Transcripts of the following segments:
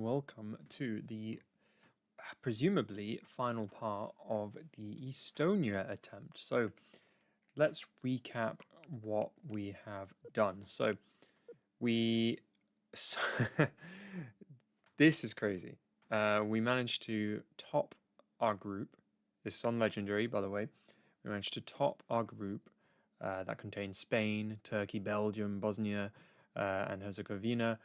welcome to the presumably final part of the Estonia attempt. So let's recap what we have done. So we this is crazy. We managed to top our group. This is on Legendary, by the way. We managed to top our group that contains Spain, Turkey, Belgium, Bosnia, and Herzegovina,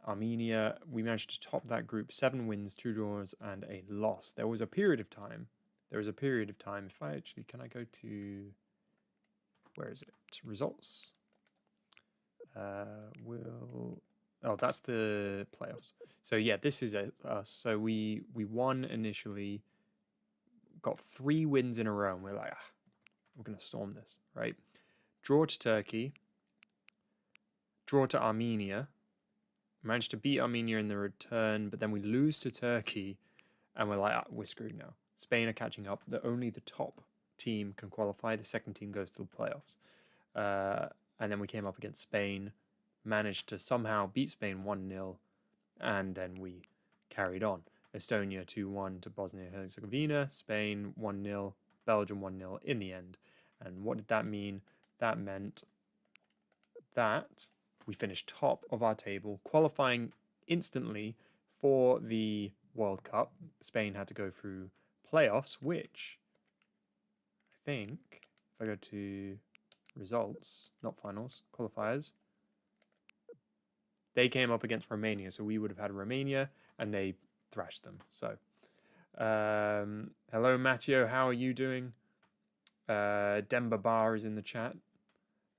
Armenia. We managed to top that group, 7 wins, 2 draws, and a loss. There was a period of time. If I actually, can I go to, where is it? Results. Oh, that's the playoffs. So yeah, this is us. So we won initially, got 3 wins in a row, and we're like, we're gonna storm this, right? Draw to Turkey, draw to Armenia. Managed to beat Armenia in the return, but then we lose to Turkey, and we're like, we're screwed now. Spain are catching up. Only the top team can qualify. The second team goes to the playoffs. And then we came up against Spain, managed to somehow beat Spain 1-0, and then we carried on. Estonia 2-1 to Bosnia-Herzegovina, Spain 1-0, Belgium 1-0 in the end. And what did that mean? That meant that we finished top of our table, qualifying instantly for the World Cup. Spain had to go through playoffs, which I think, if I go to results, not finals, qualifiers, they came up against Romania, so we would have had Romania, and they thrashed them. So, hello, Matteo, how are you doing? Demba Bar is in the chat.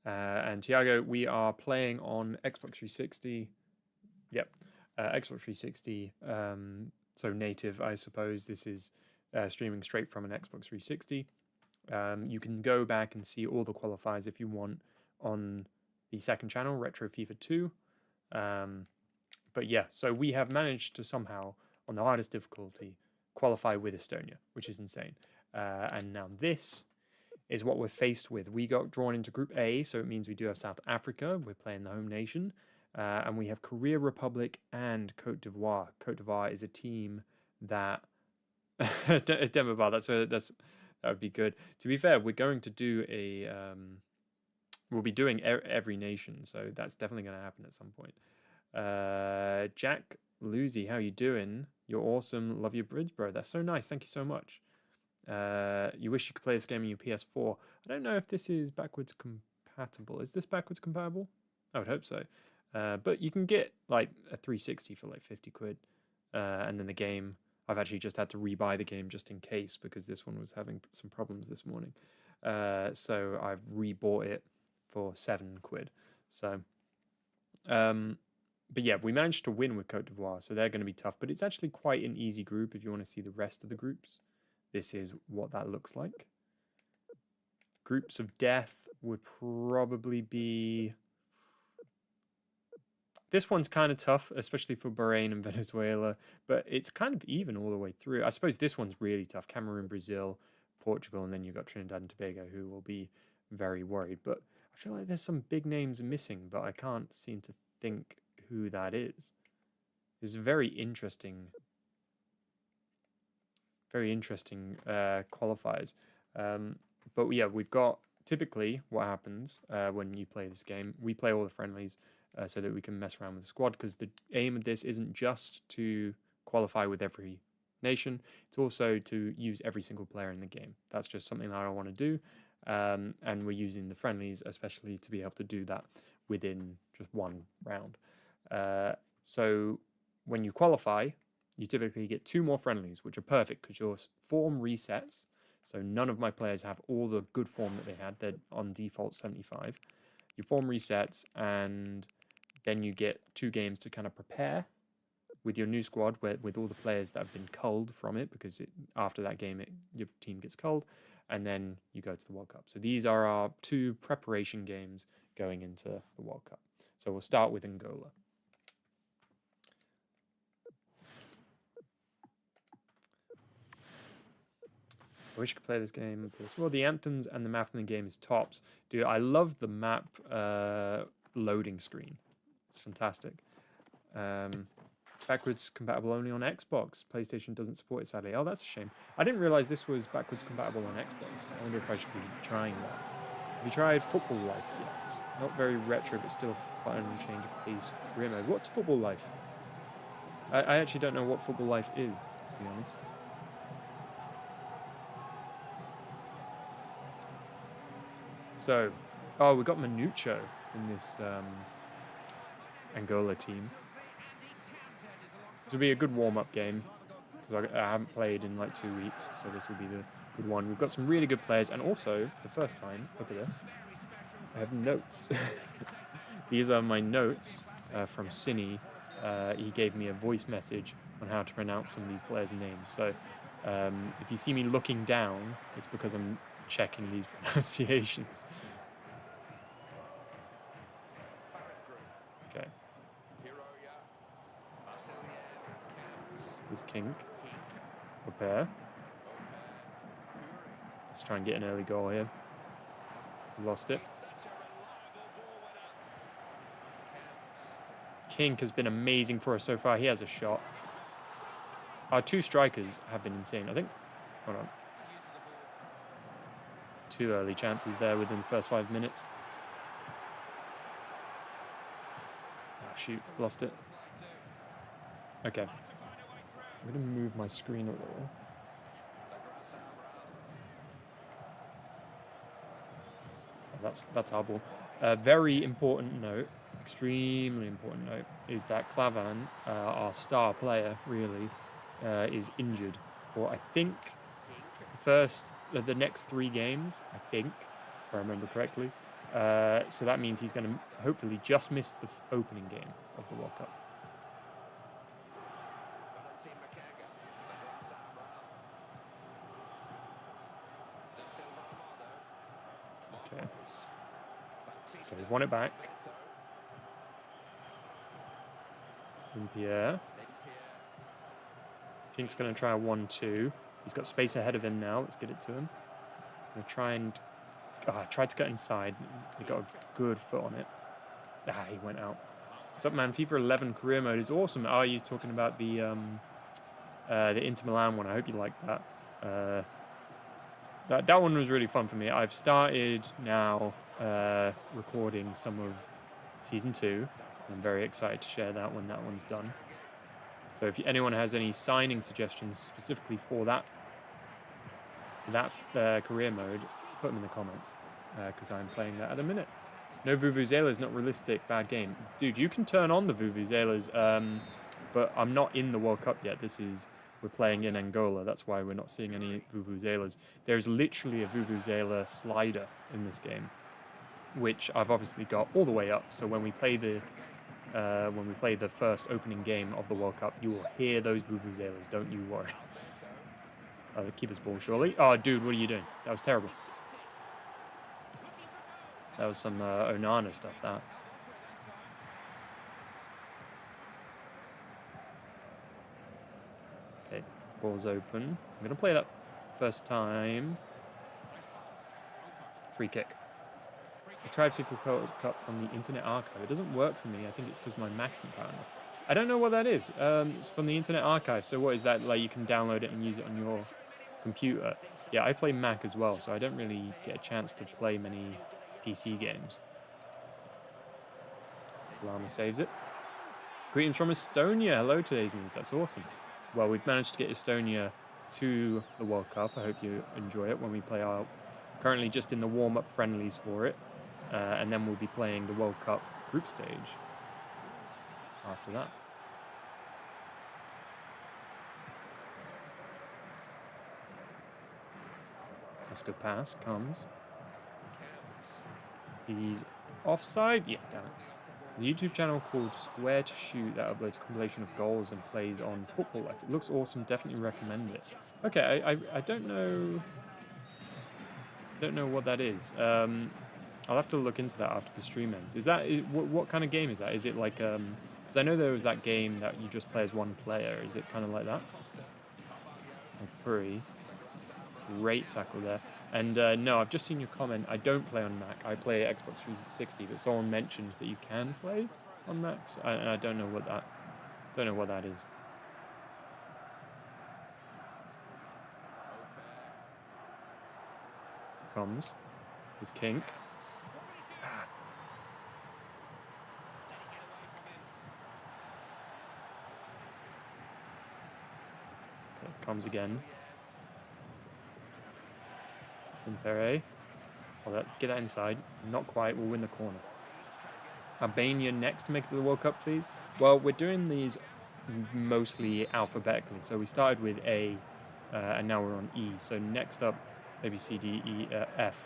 And Tiago, we are playing on Xbox 360. Yep, Xbox 360. So native, I suppose. This is streaming straight from an Xbox 360. You can go back and see all the qualifiers if you want on the second channel, Retro FIFA 2. But yeah, so we have managed to somehow, on the hardest difficulty, qualify with Estonia, which is insane. And now this is what we're faced with. We got drawn into Group A, so it means we do have South Africa. We're playing the home nation. And we have Korea Republic and Cote d'Ivoire. Cote d'Ivoire is a team that... Demba, that would be good. To be fair, we're going to do a... we'll be doing every nation, so that's definitely going to happen at some point. Jack Lucy, how you doing? You're awesome. Love your bridge, bro. That's so nice. Thank you so much. You wish you could play this game on your PS4. I don't know if this is backwards compatible. Is this backwards compatible? I would hope so. But you can get like a 360 for like 50 quid. And then the game, I've actually just had to rebuy the game just in case because this one was having some problems this morning. So I've rebought it for 7 quid. So, but yeah, we managed to win with Cote d'Ivoire, so they're going to be tough. But it's actually quite an easy group if you want to see the rest of the groups. This is what that looks like. Groups of death would probably be... This one's kind of tough, especially for Bahrain and Venezuela, but it's kind of even all the way through. I suppose this one's really tough. Cameroon, Brazil, Portugal, and then you've got Trinidad and Tobago, who will be very worried. But I feel like there's some big names missing, but I can't seem to think who that is. It's very interesting qualifiers. But yeah, we've got typically what happens when you play this game. We play all the friendlies so that we can mess around with the squad, because the aim of this isn't just to qualify with every nation. It's also to use every single player in the game. That's just something that I want to do. And we're using the friendlies especially to be able to do that within just one round. So when you qualify, you typically get 2 more friendlies, which are perfect because your form resets. So none of my players have all the good form that they had. They're on default 75. Your form resets, and then you get 2 games to kind of prepare with your new squad, with all the players that have been culled from it, because after that game, your team gets culled, and then you go to the World Cup. So these are our 2 preparation games going into the World Cup. So we'll start with Angola. I wish I could play this game. Well, the anthems and the map in the game is tops. Dude, I love the map loading screen. It's fantastic. Backwards compatible only on Xbox. PlayStation doesn't support it, sadly. Oh, that's a shame. I didn't realize this was backwards compatible on Xbox. I wonder if I should be trying that. Have you tried Football Life yet? Not very retro, but still fun change of pace for career mode. What's Football Life? I actually don't know what Football Life is, to be honest. So, oh, we got Manucho in this Angola team. This will be a good warm-up game because I haven't played in like 2 weeks, so this will be the good one. We've got some really good players, and also for the first time, look at this, I have notes. These are my notes from Cine. He gave me a voice message on how to pronounce some of these players' names. So if you see me looking down, it's because I'm checking these pronunciations. Okay. This King. Prepare. Let's try and get an early goal here. Lost it. King has been amazing for us so far. He has a shot. Our 2 strikers have been insane, I think. Hold on. 2 early chances there within the first 5 minutes. Oh, shoot, lost it. Okay. I'm going to move my screen a little. Oh, that's our ball. Very important note, extremely important note, is that Clavan, our star player, really, is injured for, I think, the next 3 games, I think, if I remember correctly. So that means he's going to hopefully just miss the opening game of the World Cup. Okay. Okay, we've won it back. Pierre. King's going to try a 1-2. He's got space ahead of him now. Let's get it to him. I'm going to try and... Oh, I tried to get inside. He got a good foot on it. Ah, he went out. What's up, man? FIFA 11 career mode is awesome. Oh, you're talking about the Inter Milan one. I hope you liked that. That one was really fun for me. I've started now recording some of Season 2. I'm very excited to share that when that one's done. So if anyone has any signing suggestions specifically for that career mode, put them in the comments, because I'm playing that at the minute. No Vuvuzelas, not realistic, bad game. Dude, you can turn on the Vuvuzelas, but I'm not in the World Cup yet. We're playing in Angola, that's why we're not seeing any Vuvuzelas. There's literally a Vuvuzela slider in this game, which I've obviously got all the way up, so when we play the first opening game of the World Cup, you will hear those Vuvuzelas, don't you worry. The keeper's ball, surely. Oh, dude, what are you doing? That was terrible. That was some Onana stuff, that. Okay, ball's open. I'm going to play that first time. Free kick. I tried FIFA World Cup from the Internet Archive. It doesn't work for me. I think it's because my Mac isn't powered enough. I don't know what that is. It's from the Internet Archive. So what is that? Like, you can download it and use it on your computer. Yeah, I play Mac as well, so I don't really get a chance to play many PC games. Lama saves it. Greetings from Estonia. Hello, today's news. That's awesome. Well, we've managed to get Estonia to the World Cup. I hope you enjoy it when we play our... Currently just in the warm-up friendlies for it. And then we'll be playing the World Cup group stage after that. That's a good pass. Comes. He's offside. Yeah, damn it. There's a YouTube channel called Square to Shoot that uploads a compilation of goals and plays on Football Life. It looks awesome. Definitely recommend it. Okay, I don't know. I don't know what that is. I'll have to look into that after the stream ends. Is that what kind of game is that? Is it like because I know there was that game that you just play as one player. Is it kind of like that? Oh, pretty great tackle there. And no, I've just seen your comment. I don't play on Mac. I play Xbox 360, but someone mentioned that you can play on Macs. And I don't know what that Don't know what that is. Comes. His kink. Okay, comes again. Impere. Well, get that inside. Not quite. We'll win the corner. Albania next to make it to the World Cup, please. Well, we're doing these mostly alphabetically. So we started with A, and now we're on E. So next up, maybe C, D, E, F.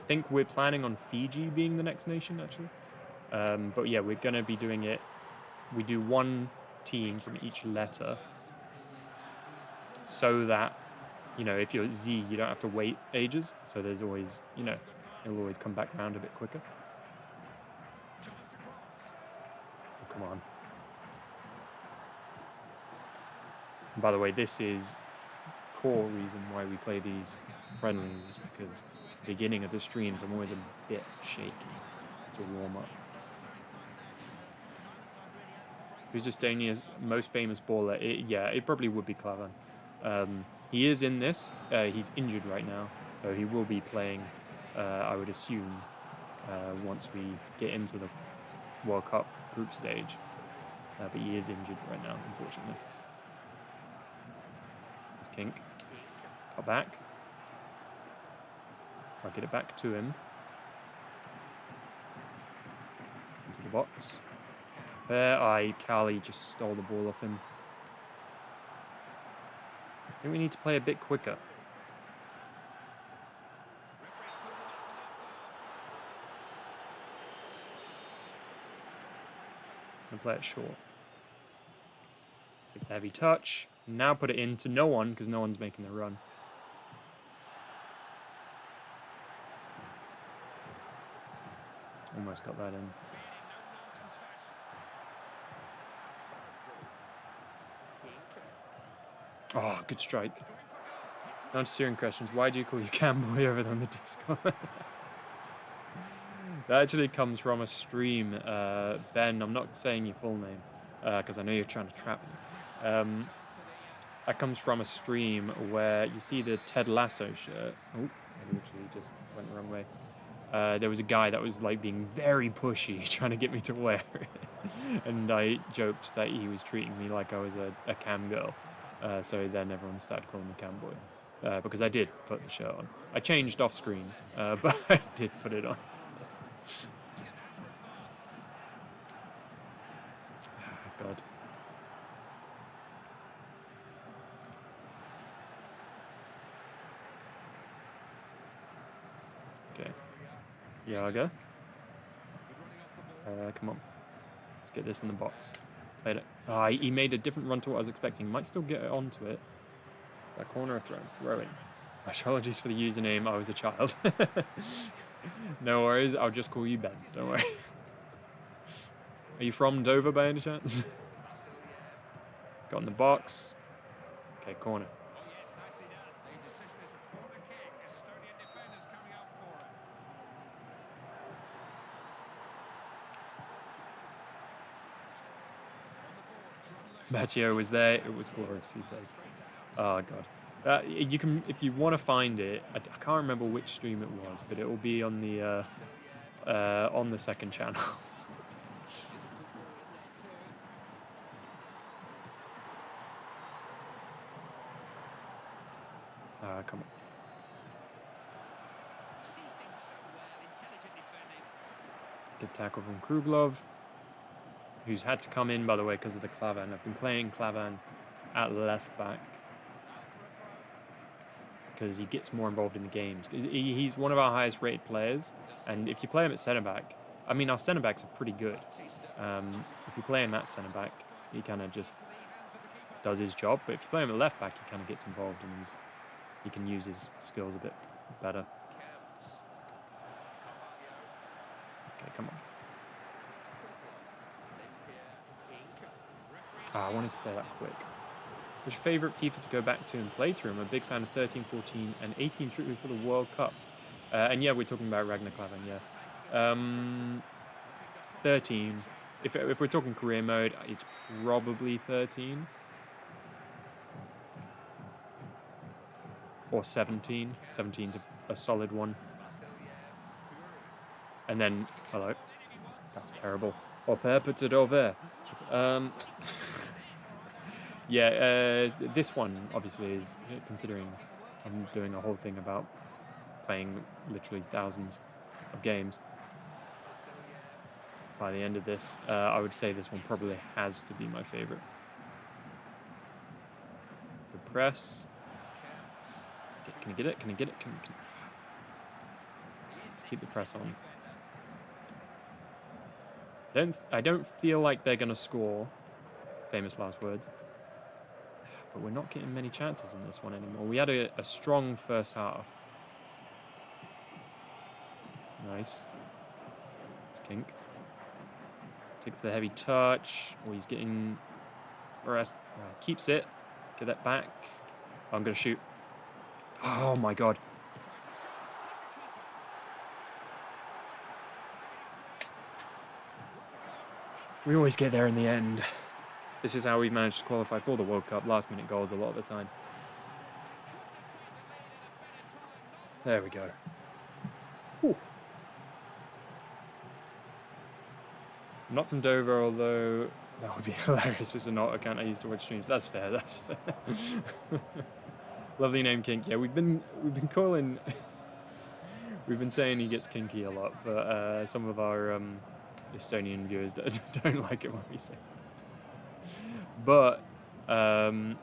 I think we're planning on Fiji being the next nation, actually. But yeah, we're going to be doing it. We do one team from each letter so that, you know, if you're Z, you don't have to wait ages. So there's always, you know, it'll always come back around a bit quicker. Oh, come on. And by the way, this is core reason why we play these friendlies, is because at the beginning of the streams, I'm always a bit shaky to warm up. Who's Estonia's most famous baller? It probably would be Klavan. He is in this. He's injured right now, so he will be playing, I would assume, once we get into the World Cup group stage. But he is injured right now, unfortunately. It's Kink. Cut back. I'll get it back to him. Into the box. There, Cali just stole the ball off him. I think we need to play a bit quicker. I'm gonna play it short. Take the heavy touch. Now put it into no one, because no one's making the run. Almost got that in. Oh, good strike. Now to Syrian questions. Why do you call you Camboy over there on the Discord? That actually comes from a stream. Ben, I'm not saying your full name, because I know you're trying to trap me. That comes from a stream where you see the Ted Lasso shirt. Oh, I literally just went the wrong way. There was a guy that was like being very pushy, trying to get me to wear it. And I joked that he was treating me like I was a cam girl. So then everyone started calling me cam boy. Because I did put the shirt on. I changed off screen, but I did put it on. God. Okay. Yaga. Come on. Let's get this in the box. Played it. He made a different run to what I was expecting. Might still get it onto it. Is that corner or throw? Throwing. Apologies for the username. I was a child. No worries. I'll just call you Ben. Don't worry. Are you from Dover by any chance? Got in the box. Okay, corner. Matteo was there. It was glorious, he says. Oh god. You can, if you want to find it. I can't remember which stream it was, but it will be on the second channel. Come on. Good tackle from Kruglov, who's had to come in, by the way, because of the Klavan. I've been playing Klavan at left back because he gets more involved in the games. He's one of our highest rated players, and if you play him at centre back, I mean, our centre backs are pretty good. If you play him at centre back, he kind of just does his job. But if you play him at left back, he kind of gets involved, and he can use his skills a bit better. Okay, come on. I wanted to play that quick. What's your favourite FIFA to go back to and play through? I'm a big fan of 13, 14, and 18 strictly for the World Cup. And yeah, we're talking about Ragnar Klavan, yeah. 13, if we're talking career mode, it's probably 13 or 17. 17's a solid one. And then, hello, that was terrible. Hopper puts it over. Yeah, this one obviously is, considering I'm doing a whole thing about playing literally thousands of games. By the end of this, I would say this one probably has to be my favorite. The press. Can I get it? Can I get it? Let's keep the press on. I don't feel like they're gonna score. Famous last words. But we're not getting many chances in this one anymore. We had a strong first half. Nice. It's Kink. Takes the heavy touch. Oh, he's getting... Rest. Keeps it. Get that back. Oh, I'm going to shoot. Oh, my God. We always get there in the end. This is how we've managed to qualify for the World Cup. Last-minute goals a lot of the time. There we go. Whew. I'm not from Dover, although that would be hilarious. It's an alt account I used to watch streams. That's fair. That's fair. Lovely name, Kink. Yeah, we've been calling. We've been saying he gets kinky a lot, but some of our Estonian viewers don't like it when we say. But oh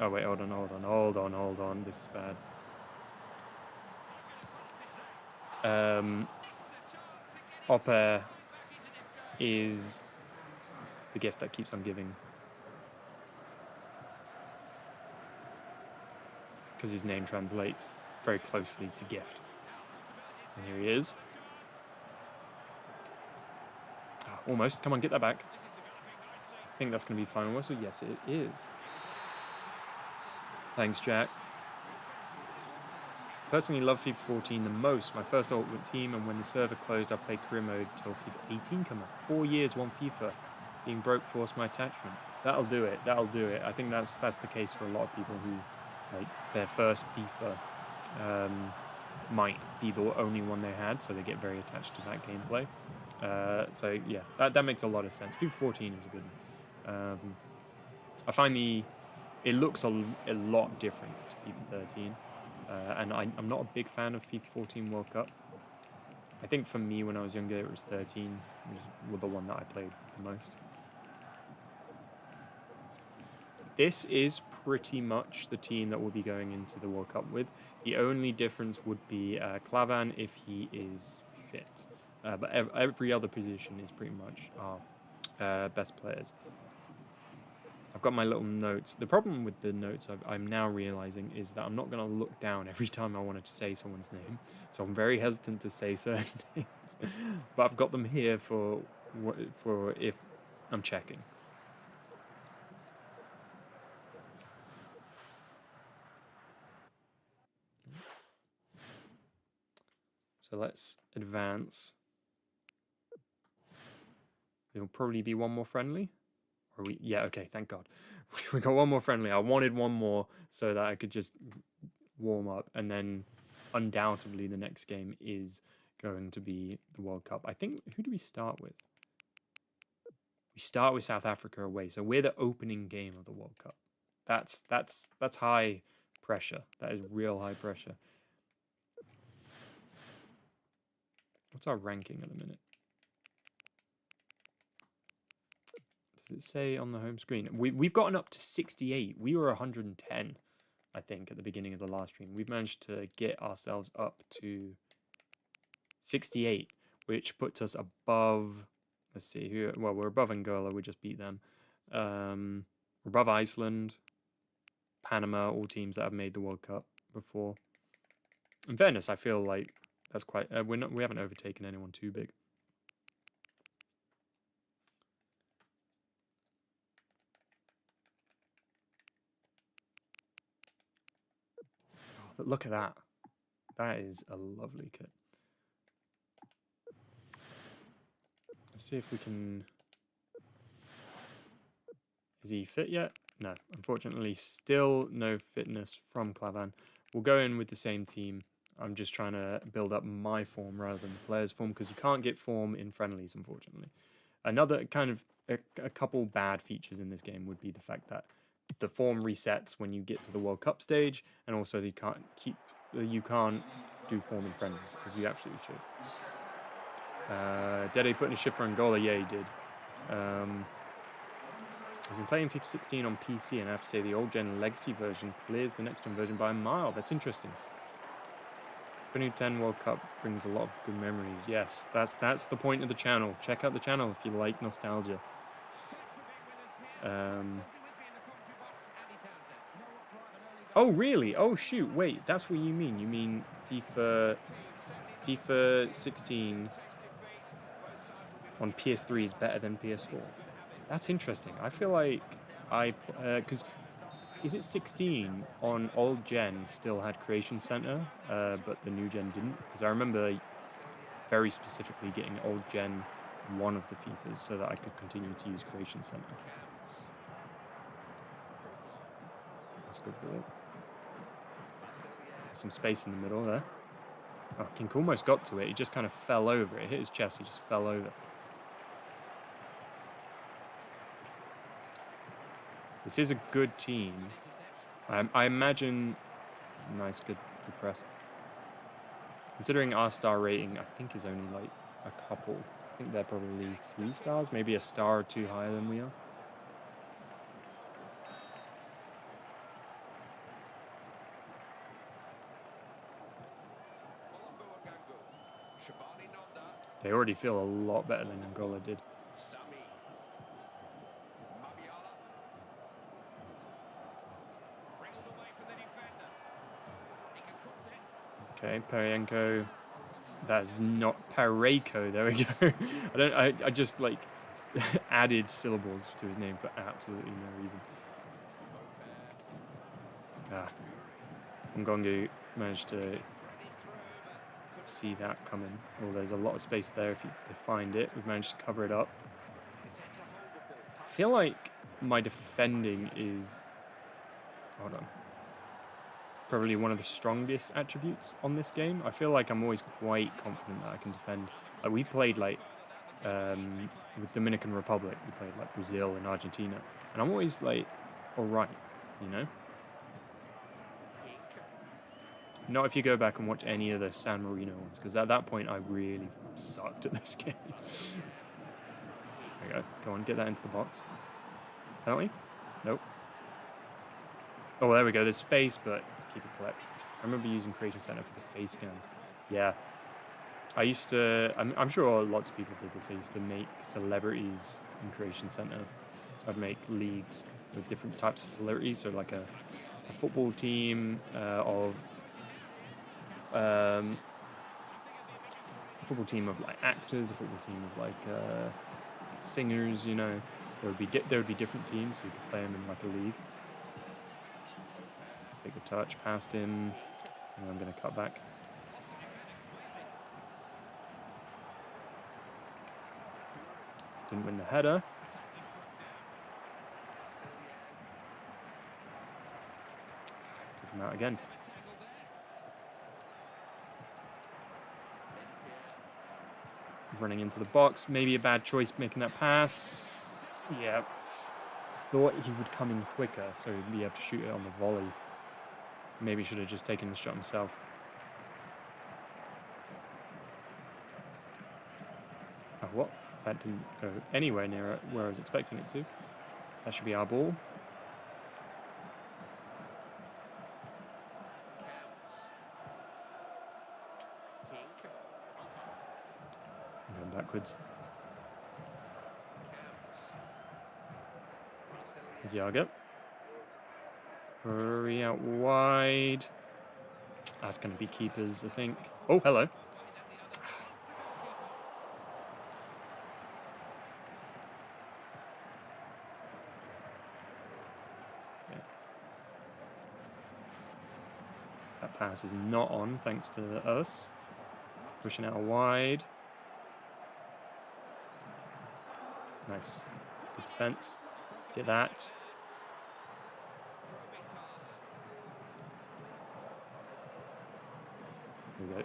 wait, hold on. This is bad. Hopper is the gift that keeps on giving, because his name translates very closely to gift. And here he is. Oh, almost. Come on, get that back. I think that's going to be final whistle. Yes, it is. Thanks, Jack. Personally love FIFA 14 the most. My first Ultimate Team, and when the server closed, I played career mode till FIFA 18 come up. 4 years, one FIFA. Being broke forced my attachment. That'll do it. That'll do it. I think that's the case for a lot of people who, like, their first FIFA might be the only one they had, so they get very attached to that gameplay. So yeah, that makes a lot of sense. FIFA 14 is a good one. I find it looks a lot different to FIFA 13. And I'm not a big fan of FIFA 14 World Cup. I think for me, when I was younger, it was 13 was the one that I played the most. This is pretty much the team that we'll be going into the World Cup with. The only difference would be Klavan if he is fit. But every other position is pretty much our best players. I've got my little notes. The problem with the notes I'm now realizing is that I'm not going to look down every time I wanted to say someone's name. So I'm very hesitant to say certain names. But I've got them here for if I'm checking. So let's advance. There'll probably be one more friendly. Yeah, okay, thank God. We got one more friendly. I wanted one more so that I could just warm up, and then undoubtedly the next game is going to be the World Cup. I think, who do we start with? We start with South Africa away, so we're the opening game of the World Cup. That's high pressure. That is real high pressure. What's our ranking at the minute? Does it say on the home screen? We've gotten up to 68. We were 110, I think, at the beginning of the last stream. We've managed to get ourselves up to 68, which puts us above, let's see, well, we're above Angola. We just beat them. We're above Iceland, Panama, all teams that have made the World Cup before. In fairness, I feel like that's quite, we haven't overtaken anyone too big. But look at that. That is a lovely kit. Let's see if we can Is he fit yet? No, unfortunately, still no fitness from Clavan. We'll go in with the same team. I'm just trying to build up my form rather than the player's form because you can't get form in friendlies, unfortunately. Another kind of a couple bad features in this game would be the fact that the form resets when you get to the World Cup stage, and also you can't do form in friendlies because you absolutely should. Dede put in a shift for Angola. Yeah, he did. I've been playing FIFA 16 on PC, and I have to say the old gen legacy version clears the next gen version by a mile. That's interesting. 2010 World Cup brings a lot of good memories. Yes, that's the point of the channel. Check out the channel if you like nostalgia. Oh really? Oh shoot! Wait, that's what you mean. You mean FIFA 16 on PS3 is better than PS4. That's interesting. I feel like because is it 16 on old gen still had Creation Center, but the new gen didn't? Because I remember very specifically getting old gen one of the FIFAs so that I could continue to use Creation Center. That's a good ball. Some space in the middle there. Oh, Kink almost got to it. He just kind of fell over. It hit his chest. He just fell over. This is a good team. I imagine... Nice, good press. Considering our star rating, I think is only like a couple. I think they're probably 3 stars, maybe a star or 2 higher than we are. They already feel a lot better than Angola did. Okay, Perienko. That's not Pareko. There we go. I just like added syllables to his name for absolutely no reason. Ngongu managed to see that coming. Oh, there's a lot of space there if they find it. We've managed to cover it up. I feel like my defending is... Hold on. Probably one of the strongest attributes on this game. I feel like I'm always quite confident that I can defend. Like we played like with Dominican Republic, we played like Brazil and Argentina, and I'm always like all right, you know. Not if you go back and watch any of the San Marino ones, because at that point I really sucked at this game. There we go. Go on, get that into the box. Penalty? Nope. Oh, there we go. There's space, but keep it collects. I remember using Creation Center for the face scans. Yeah. I used to... I'm sure lots of people did this. I used to make celebrities in Creation Center. I'd make leagues with different types of celebrities. So like a football team of... a football team of like actors, a football team of like singers, you know. There would be different teams, so you could play them in like a league. Take the touch past him, and I'm going to cut back. Didn't win the header. Took him out again. Running into the box, maybe a bad choice making that pass. Yeah, I thought he would come in quicker, so he'd be able to shoot it on the volley. Maybe should have just taken the shot himself. Oh, what? That didn't go anywhere near where I was expecting it to. That should be our ball. Going backwards. There's Yaga. Hurry out wide. That's going to be keepers, I think. Oh, hello. Okay. That pass is not on, thanks to us. Pushing out wide. Nice. Good defense. Get that. There we go.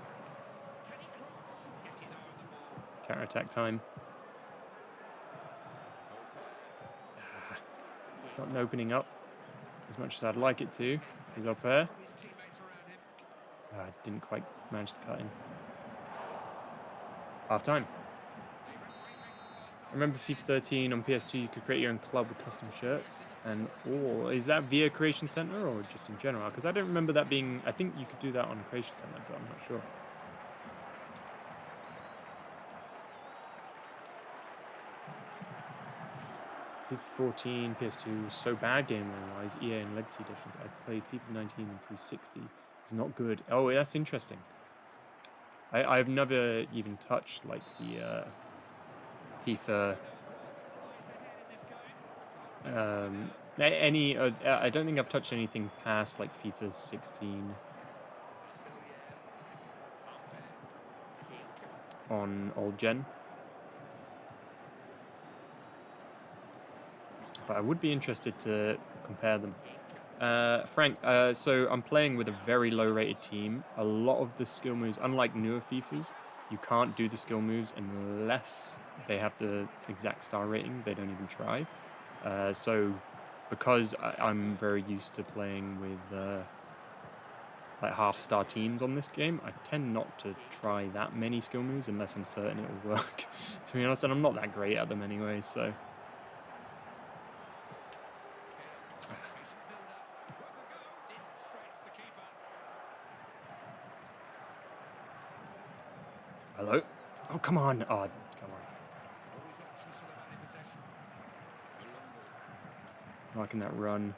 Counter-attack time. It's not opening up as much as I'd like it to. He's up there. Didn't quite manage to cut in. Half time. I remember FIFA 13 on PS2, you could create your own club with custom shirts. And is that via Creation Center or just in general? Because I don't remember that being. I think you could do that on Creation Center, but I'm not sure. FIFA 14, PS2 was so bad game-wise. EA and Legacy editions. I played FIFA 19 and 360. It was not good. Oh, that's interesting. I've never even touched like the FIFA. I don't think I've touched anything past like FIFA 16 on old gen. But I would be interested to compare them. Frank, so I'm playing with a very low-rated team. A lot of the skill moves, unlike newer FIFAs, you can't do the skill moves unless they have the exact star rating. They don't even try. So because I'm very used to playing with like half-star teams on this game, I tend not to try that many skill moves unless I'm certain it will work, to be honest. And I'm not that great at them anyway, so... Hello? Oh, come on. Oh, come on. Marking that run.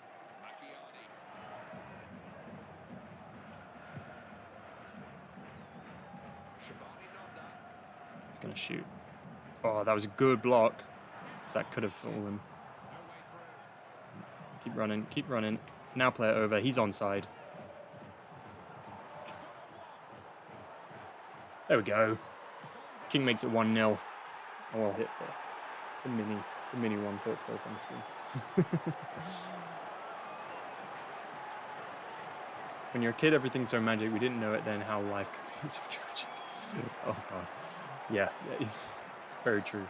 He's going to shoot. Oh, that was a good block. Because that could have fallen. Keep running. Keep running. Now play it over. He's onside. There we go. King makes it 1-0. Oh, I'll hit the mini one, so it's both on the screen. When you're a kid, everything's so magic. We didn't know it then how life could be so tragic. Oh, God. Yeah, very true.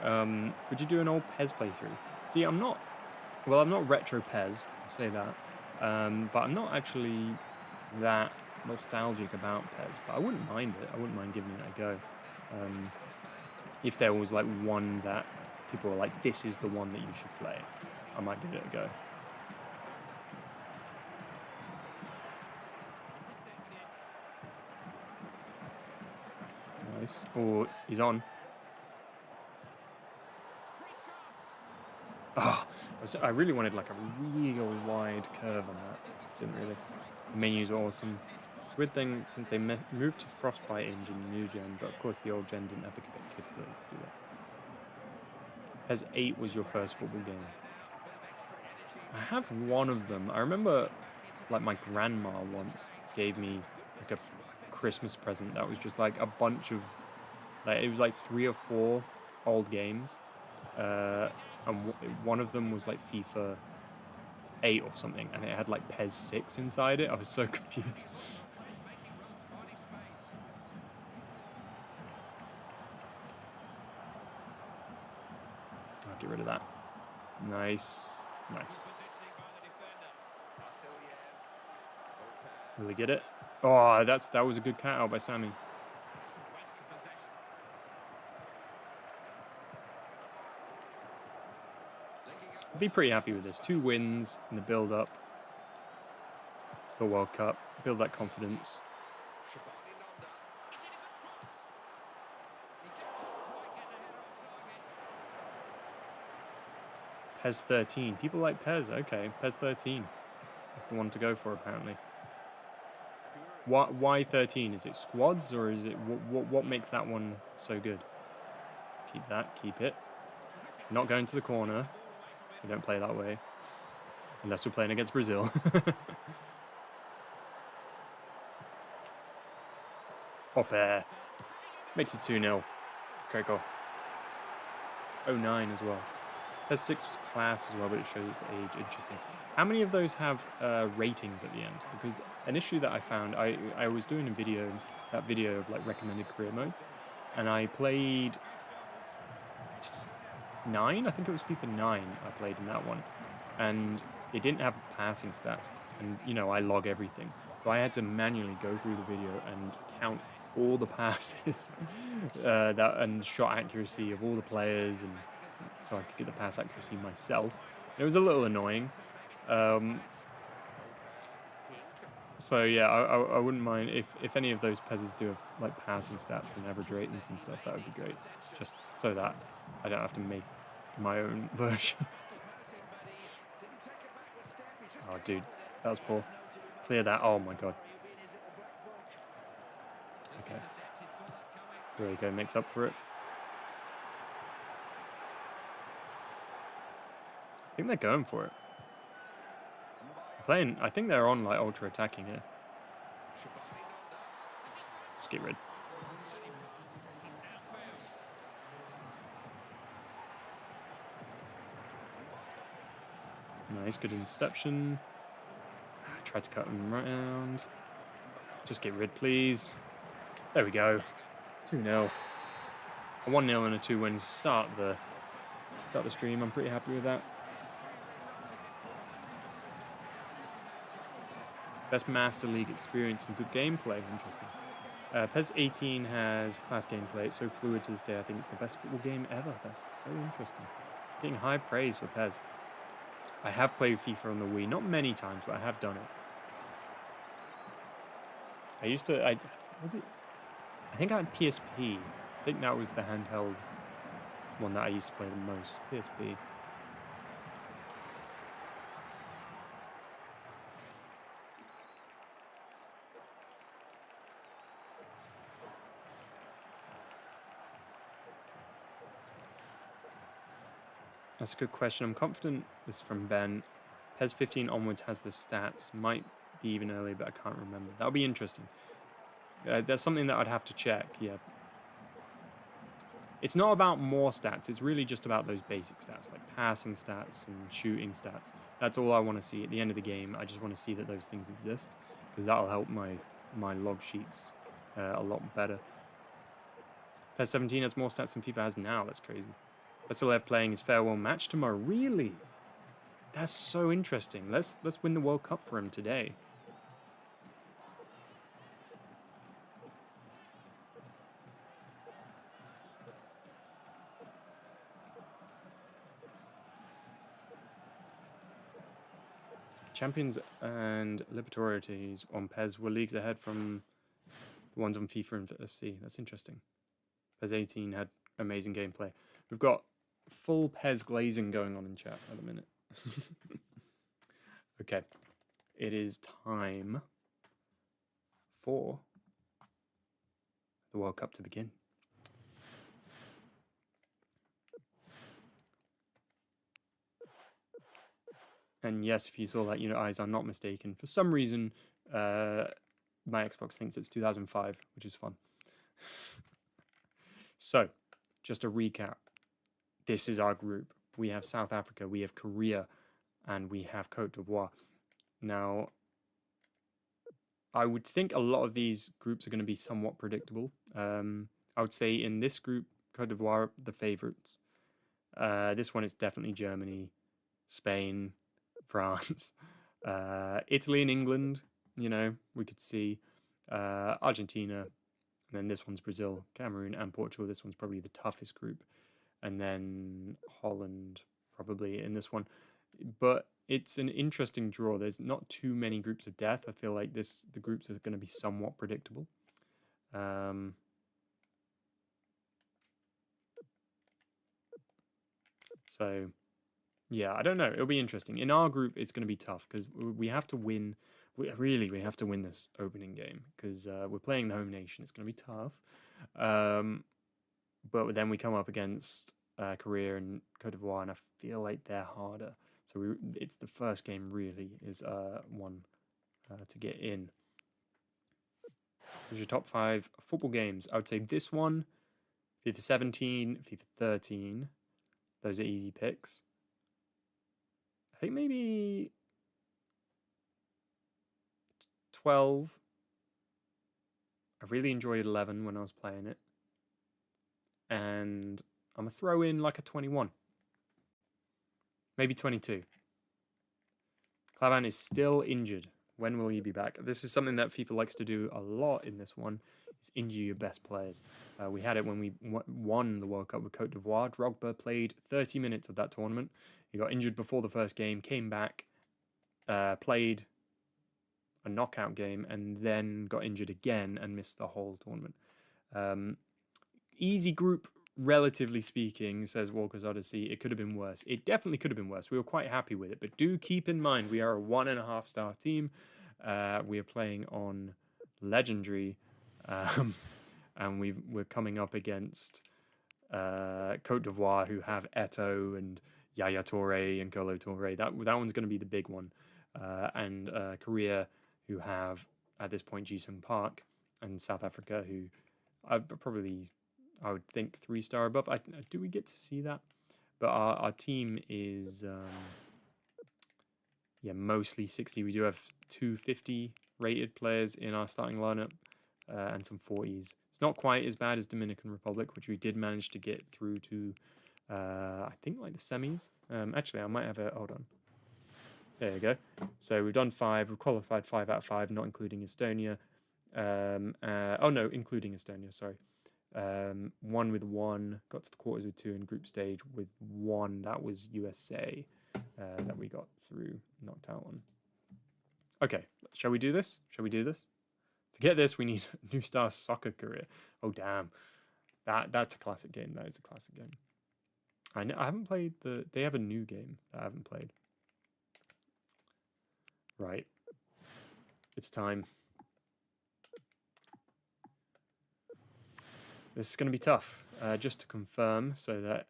Would you do an old Pez playthrough? See, I'm not retro Pez, I'll say that. But I'm not actually that nostalgic about Pez, but I wouldn't mind it. I wouldn't mind giving it a go. If there was like one that people were like, this is the one that you should play, I might give it a go. Nice. Oh, he's on. Oh, I really wanted like a real wide curve on that. Didn't really. The menus are awesome. It's a weird thing since they moved to Frostbite engine in the new gen, but of course the old gen didn't have the capabilities to do that. PES 8 was your first football game. I have one of them. I remember like my grandma once gave me like a Christmas present that was just like a bunch of, like it was like 3 or 4 old games. And one of them was like FIFA 8 or something, and it had like PES 6 inside it. I was so confused. I'll get rid of that. Nice. Nice. Will he get it? Oh, that was a good cat out by Sammy. I'd be pretty happy with this. 2 wins in the build-up to the World Cup. Build that confidence. PES 13. People like PES. Okay, PES 13. That's the one to go for, apparently. Why 13? Is it squads, or is it what makes that one so good? Keep that. Keep it. Not going to the corner. We don't play that way. Unless we're playing against Brazil. Up air. Makes it 2-0. Okay, go. 09 as well. PES 6 was class as well, but it shows its age. Interesting. How many of those have ratings at the end? Because an issue that I found, I was doing a video, that video of like recommended career modes, and I played 9. I think it was FIFA 9 I played in that one, and it didn't have passing stats. And you know, I log everything, so I had to manually go through the video and count all the passes and shot accuracy of all the players, and so I could get the pass accuracy myself. It was a little annoying. So yeah, I wouldn't mind if any of those PESs do have like passing stats and average ratings and stuff. That would be great, just so that I don't have to make my own versions. Oh, dude, that was poor. Clear that. Oh my god. Okay. There we go. Makes up for it. I think they're going for it. Playing. I think they're on like ultra attacking here. Just get rid. Nice, good interception. Tried to cut him round. Just get rid, please. There we go. 2-0. A 1-0 and a 2-win to start the stream. I'm pretty happy with that. Best Master League experience and good gameplay. Interesting. PES 18 has class gameplay. It's so fluid to this day. I think it's the best football game ever. That's so interesting. Getting high praise for PES. I have played FIFA on the Wii. Not many times, but I have done it. I used to... I think I had PSP. I think that was the handheld one that I used to play the most. PSP. That's a good question. I'm confident this is from Ben. PES 15 onwards has the stats. Might be even earlier, but I can't remember. That'll be interesting. That's something that I'd have to check, yeah. It's not about more stats. It's really just about those basic stats, like passing stats and shooting stats. That's all I want to see at the end of the game. I just want to see that those things exist, because that'll help my log sheets a lot better. PES 17 has more stats than FIFA has now. That's crazy. I still have playing his farewell match tomorrow. Really? That's so interesting. Let's win the World Cup for him today. Champions and Libertadores on PES were leagues ahead from the ones on FIFA and FC. That's interesting. PES 18 had amazing gameplay. We've got full PES glazing going on in chat at the minute. Okay. It is time for the World Cup to begin. And yes, if you saw that unit eyes, I'm not mistaken. For some reason, my Xbox thinks it's 2005, which is fun. So, just a recap. This is our group. We have South Africa, we have Korea, and we have Cote d'Ivoire. Now, I would think a lot of these groups are going to be somewhat predictable. I would say in this group, Cote d'Ivoire, the favorites. This one is definitely Germany, Spain, France, Italy and England, you know, we could see Argentina, and then this one's Brazil, Cameroon, and Portugal. This one's probably the toughest group, and then Holland probably in this one. But it's an interesting draw. There's not too many groups of death. I feel like the groups are going to be somewhat predictable. So yeah, I don't know. It'll be interesting. In our group, it's going to be tough because we have to win. We have to win this opening game because we're playing the home nation. It's going to be tough. But then we come up against Korea and Cote d'Ivoire, and I feel like they're harder. So it's the first game really is one to get in. Here's your top 5 football games. I would say this one, FIFA 17, FIFA 13. Those are easy picks. think maybe 12. I really enjoyed 11 when I was playing it. And I'm going to throw in like a 21. Maybe 22. Clavan is still injured. When will he be back? This is something that FIFA likes to do a lot in this one, is injure your best players. We had it when we won the World Cup with Côte d'Ivoire. Drogba played 30 minutes of that tournament. He got injured before the first game, came back, played a knockout game, and then got injured again and missed the whole tournament. Easy group, relatively speaking, says Walker's Odyssey. It could have been worse. It definitely could have been worse. We were quite happy with it, but do keep in mind we are a 1.5-star team. We are playing on Legendary, and we're coming up against Côte d'Ivoire, who have Eto'o and Yaya Touré and Kolo Touré. That one's going to be the big one. And Korea, who have, at this point, Ji-sung Park, and South Africa, who I would think 3-star above. Do we get to see that? But our team is mostly 60. We do have 250 rated players in our starting lineup and some 40s. It's not quite as bad as Dominican Republic, which we did manage to get through to I think like the semis. Actually, I might have a hold on. There you go. So we've done 5. We've qualified 5 out of 5, not including Estonia. Oh no, including Estonia. Sorry. 1 with 1, got to the quarters with 2, in group stage with 1. That was USA that we got through, knocked out on. Okay, shall we do this? Shall we do this? Forget this, we need a New Star Soccer career. Oh damn, that's a classic game. That is a classic game. I haven't played they have a new game that I haven't played. Right, it's time. This is going to be tough. Just to confirm, so that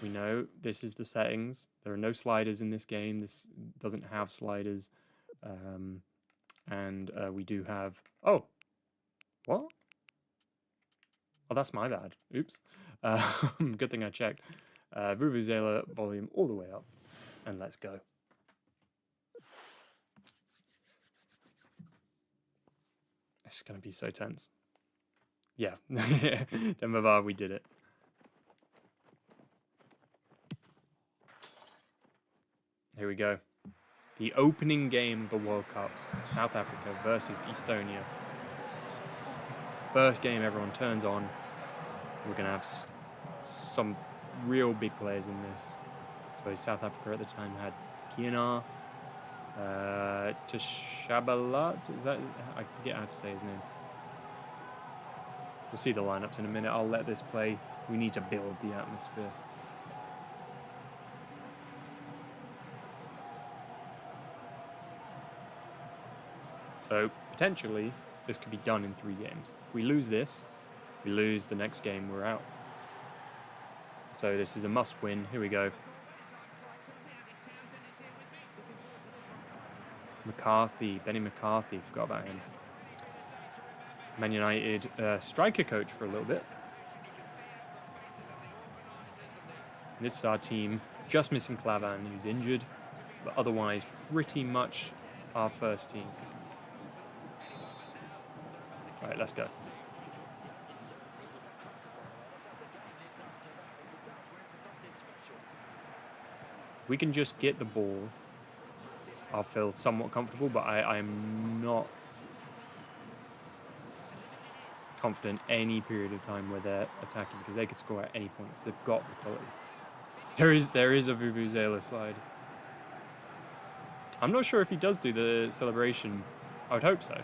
we know, this is the settings. There are no sliders in this game. This doesn't have sliders. And we do have... Oh! What? Oh, that's my bad. Oops. Good thing I checked. Vuvuzela volume all the way up. And let's go. It's going to be so tense. Yeah, Denver, we did it. Here we go. The opening game of the World Cup. South Africa versus Estonia. First game everyone turns on. We're going to have some real big players in this. I suppose South Africa at the time had Pienaar, Tshabalala. Is that? I forget how to say his name. We'll see the lineups in a minute. I'll let this play. We need to build the atmosphere. So potentially this could be done in 3 games. If we lose this, we lose the next game, we're out. So this is a must win. Here we go. McCarthy, Benny McCarthy, forgot about him. Man United striker coach for a little bit. And this is our team, just missing Clavan, who's injured, but otherwise pretty much our first team. Right, let's go. If we can just get the ball, I'll feel somewhat comfortable, but I'm not confident any period of time where they're attacking, because they could score at any point, because they've got the quality. There is a Vuvuzela slide. I'm not sure if he does do the celebration. I would hope so.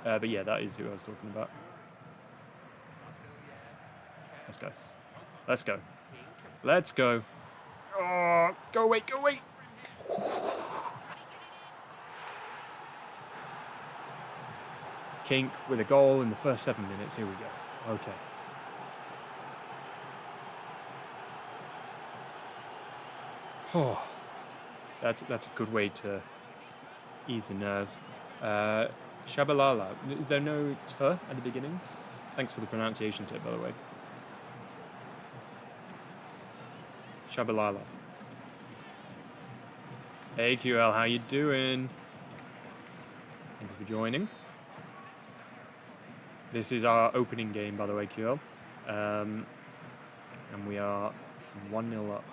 But yeah, that is who I was talking about. Let's go. Let's go. Let's go. Oh, go away, go away. Kink with a goal in the first 7 minutes. Here we go. Okay. Oh, that's a good way to ease the nerves. Shabalala. Is there no t at the beginning? Thanks for the pronunciation tip, by the way. Shabalala. Hey QL, how you doing? Thank you for joining. This is our opening game, by the way, QL. And we are 1-0 up.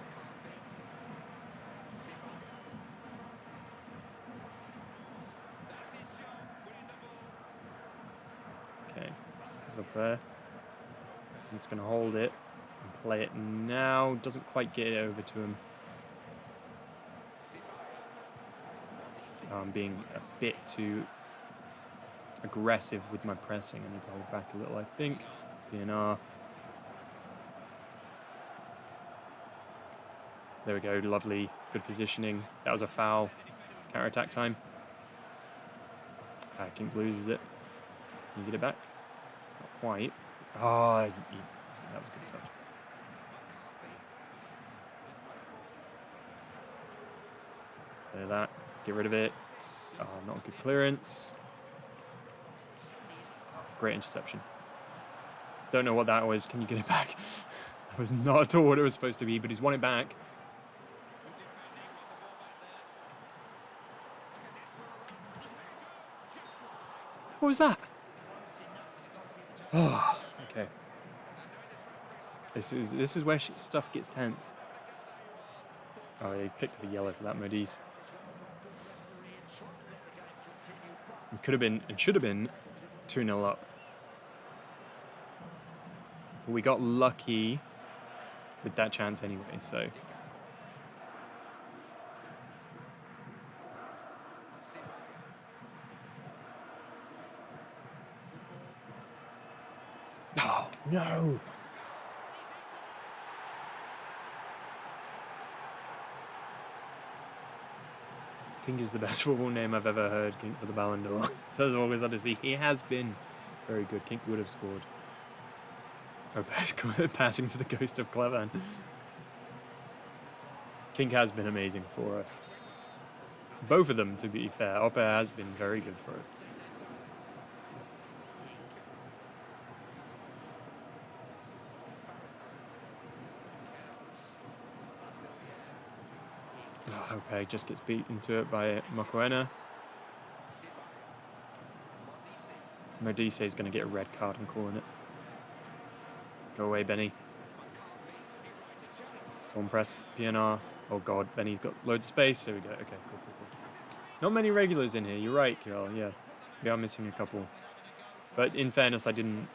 Okay, he's up there. I'm just going to hold it and play it now. Doesn't quite get it over to him. I'm being a bit too aggressive with my pressing. I need to hold back a little, I think. PNR. There we go, lovely, good positioning. That was a foul. Counter-attack time. King loses it. Can you get it back? Not quite. Oh, that was a good touch. Clear that. Get rid of it. Oh, not a good clearance. Oh, great interception. Don't know what that was. Can you get it back? That was not at all what it was supposed to be, but he's won it back. What was that? Oh, okay. This is where stuff gets tense. Oh, he picked up a yellow for that, Modis. It could have been and should have been 2-0 up. But we got lucky with that chance anyway, so. Oh, no. King is the best football name I've ever heard, King for the Ballon d'Or. So as always, obviously, he has been very good. King would have scored. Oh, passing to the ghost of Clevan. King has been amazing for us. Both of them, to be fair. Oppe has been very good for us. Oppe just gets beat into it by Mokoena. Modise is going to get a red card and calling it. Go away, Benny. Someone press PNR. Oh god, Benny's got loads of space. There we go. Okay, cool. Not many regulars in here. You're right, Kiel. Yeah, we are missing a couple. But in fairness, I didn't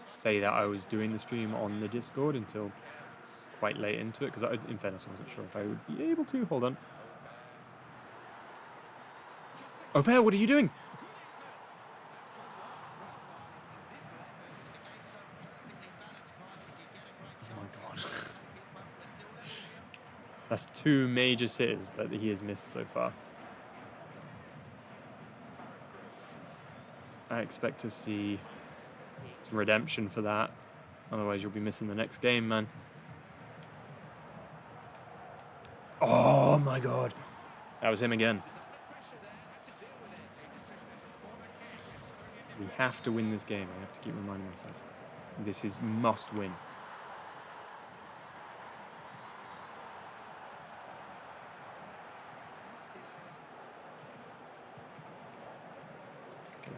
say that I was doing the stream on the Discord until quite late into it. Because in fairness, I wasn't sure if I would be able to. Hold on. Oh, Bear, what are you doing? That's 2 major sitters that he has missed so far. I expect to see some redemption for that. Otherwise, you'll be missing the next game, man. Oh, my God. That was him again. We have to win this game. I have to keep reminding myself. This is must win.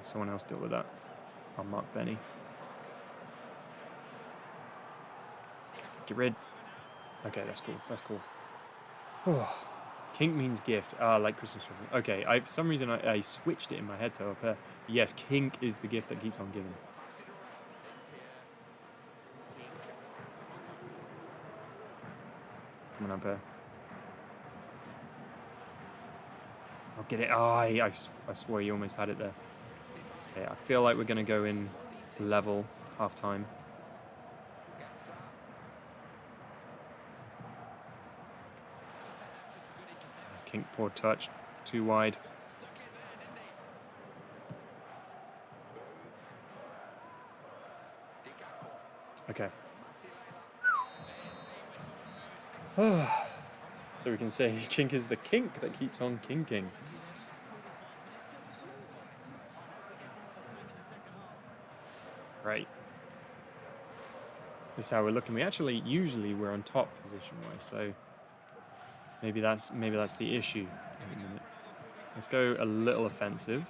Someone else deal with that. I'll mark Benny. Get rid. Okay, that's cool. That's cool. Oh. Kink means gift. Ah, like Christmas. Okay, for some reason I switched it in my head to up. Yes, kink is the gift that keeps on giving. Come on up here. I'll get it. Oh, I swear you almost had it there. Okay, I feel like we're going to go in level half time. Kink, poor touch, too wide. Okay. So we can say kink is the kink that keeps on kinking. Right. This is how we're looking. Usually we're on top position-wise, so Maybe that's the issue at the minute. Let's go a little offensive.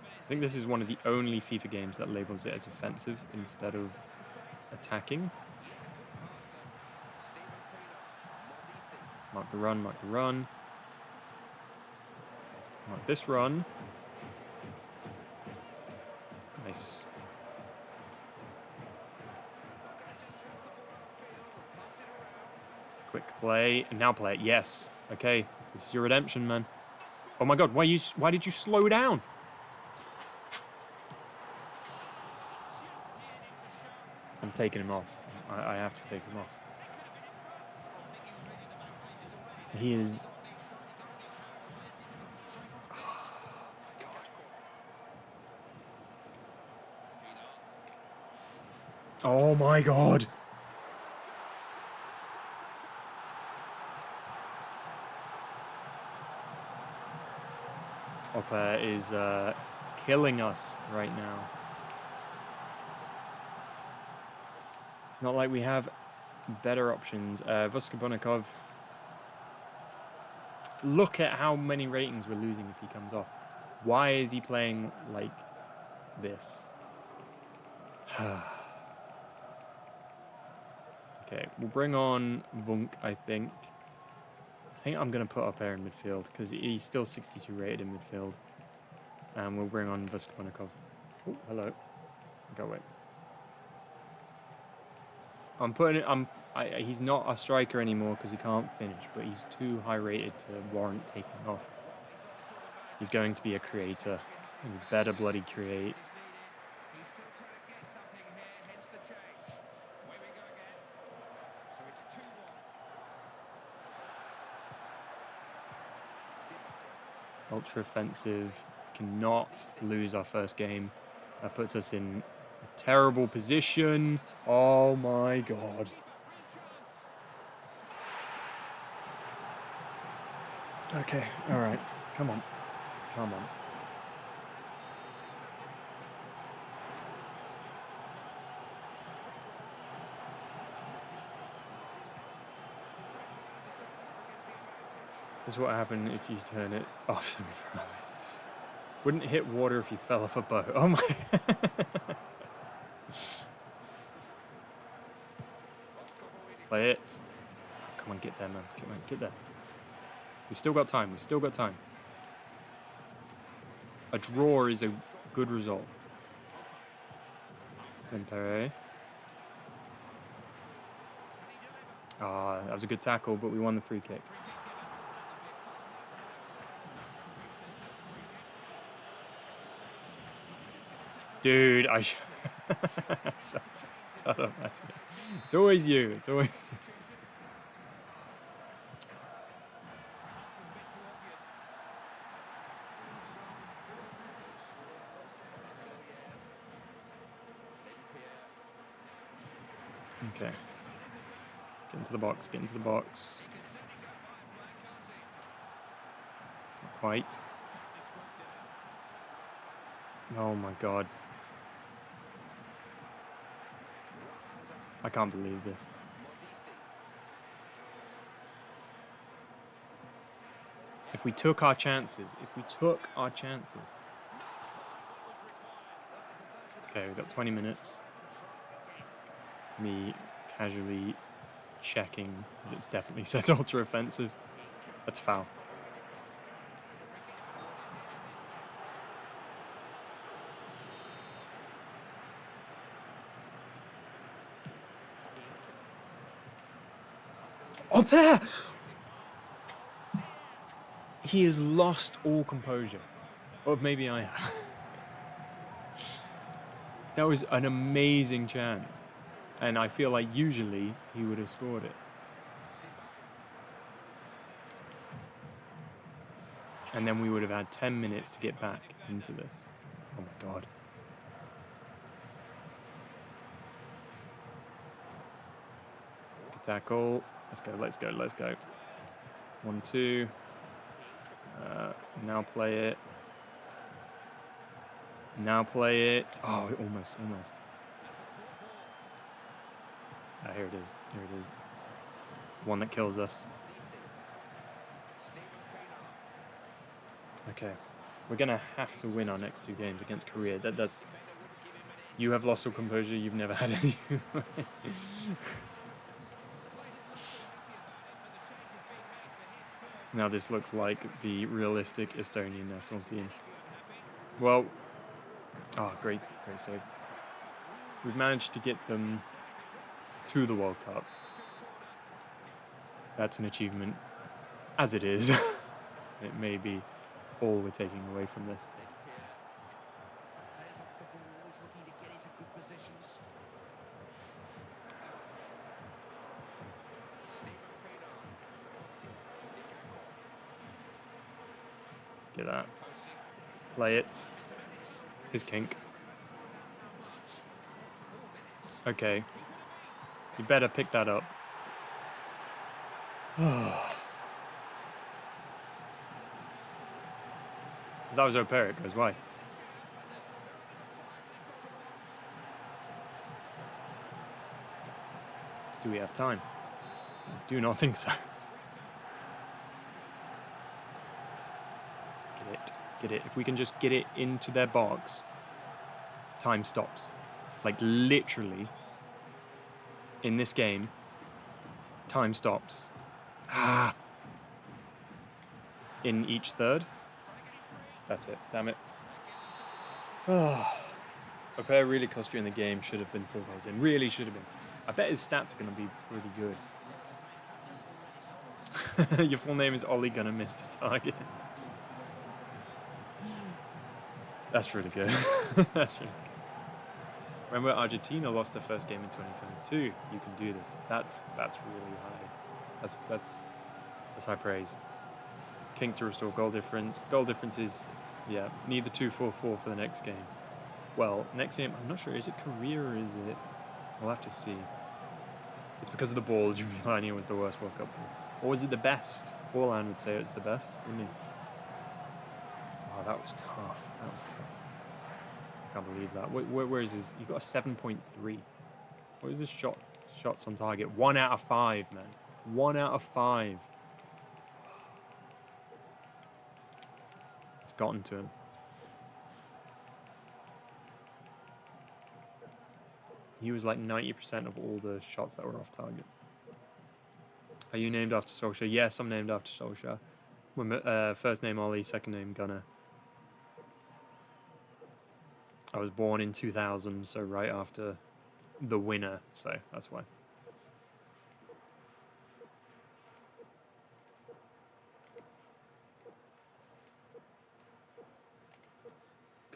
I think this is one of the only FIFA games that labels it as offensive instead of attacking. Mark the run, mark the run. Mark this run. Nice. Quick play, and now play it. Yes. Okay, this is your redemption, man. Oh my God, why did you slow down? I'm taking him off. I have to take him off. He is... Oh my God. Oppa is killing us right now. It's not like we have better options. Vuskabonikov. Look at how many ratings we're losing if he comes off. Why is he playing like this? Okay, we'll bring on Vunk, I think. I think I'm going to put up air in midfield because he's still 62 rated in midfield. And we'll bring on Vuskabonikov. Oh, hello. Go away. I'm putting it... he's not a striker anymore because he can't finish, but he's too high rated to warrant taking off. He's going to be a creator. He better bloody create. Ultra offensive. Cannot lose our first game. That puts us in a terrible position. Oh my God. Okay, all right. Come on. Come on. This is what happened if you turn it off semi-pro. Wouldn't hit water if you fell off a boat. Oh my. Play it. Come on, get there, man. Come on, get there. We've still got time. We've still got time. A draw is a good result. Empere. Ah, that was a good tackle, but we won the free kick. Dude, Shut up, Matty. It's always you. It's always you. Okay. Get into the box. Get into the box. Not quite. Oh my God. I can't believe this. If we took our chances. Okay, we've got 20 minutes. Me casually checking that it's definitely set ultra offensive. That's foul. Up there! He has lost all composure. Or maybe I have. That was an amazing chance. And I feel like usually he would have scored it. And then we would have had 10 minutes to get back into this. Oh my God. Good tackle. Let's go, let's go, let's go. 1-2. Now play it. Now play it. Oh, almost. Here it is. Here it is. One that kills us. Okay. We're going to have to win our next 2 games against Korea. That's... You have lost all composure. You've never had any. Now this looks like the realistic Estonian national team. Well, great save. We've managed to get them to the World Cup. That's an achievement, as it is. It may be all we're taking away from this. Get that. Play it. His kink. Okay. You better pick that up. If that was au pair, it goes wide. Do we have time? I do not think so. Get it. If we can just get it into their box, time stops. Like literally, in this game, time stops. In each third. That's it. Damn it. Au pair really cost you in the game. Should have been 4 goals in. Really should have been. I bet his stats are going to be pretty good. Your full name is Ollie gonna miss the target. That's really good. That's really good. Remember, Argentina lost their first game in 2022. You can do this. That's really high. That's high praise. King to restore goal difference. Goal difference is, yeah, need the 2-4-4 for the next game. Well, next game, I'm not sure. Is it Korea or is it? We'll have to see. It's because of the ball. Juliani was the worst World Cup ball. Or was it the best? Forlan would say it's the best, wouldn't he? Oh, that was tough. That was tough. I can't believe that. Where is his? He got a 7.3. What is his shots on target? 1 out of 5, man. 1 out of 5. It's gotten to him. He was like 90% of all the shots that were off target. Are you named after Solskjaer? Yes, I'm named after Solskjaer. First name Ollie, second name Gunnar. I was born in 2000, so right after the winner, so that's why.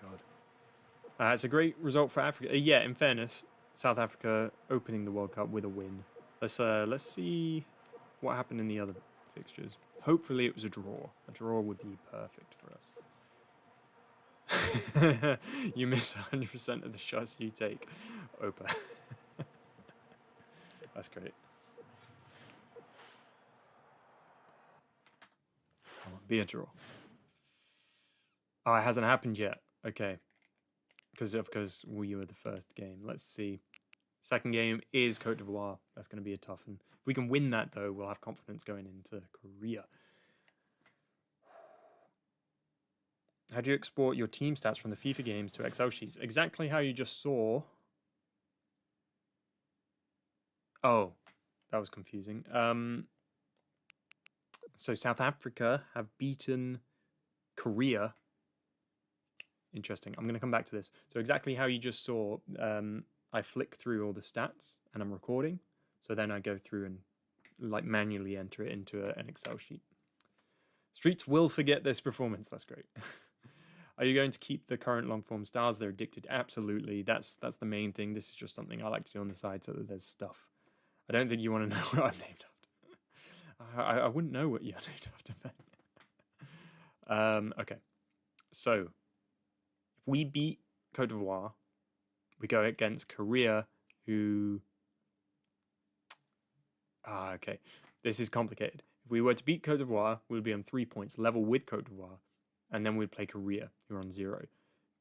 God. It's a great result for Africa. Yeah, in fairness, South Africa opening the World Cup with a win. Let's see what happened in the other fixtures. Hopefully it was a draw. A draw would be perfect for us. You miss 100% of the shots you take. Opa. That's great. Come on, be a draw. Oh, it hasn't happened yet. Okay. Because we were the first game. Let's see. Second game is Cote d'Ivoire. That's going to be a tough one. If we can win that, though, we'll have confidence going into Korea. How do you export your team stats from the FIFA games to Excel sheets? Exactly how you just saw. Oh, that was confusing. So South Africa have beaten Korea. Interesting. I'm going to come back to this. So exactly how you just saw, I flick through all the stats and I'm recording. So then I go through and like manually enter it into an Excel sheet. Streets will forget this performance. That's great. Are you going to keep the current long-form styles? They're addicted. Absolutely. That's the main thing. This is just something I like to do on the side so that there's stuff. I don't think you want to know what I'm named after. I wouldn't know what you're named after. Okay. So, if we beat Cote d'Ivoire, we go against Korea, who... okay. This is complicated. If we were to beat Cote d'Ivoire, we would be on 3 points, level with Cote d'Ivoire. And then we'd play Korea, who are on 0.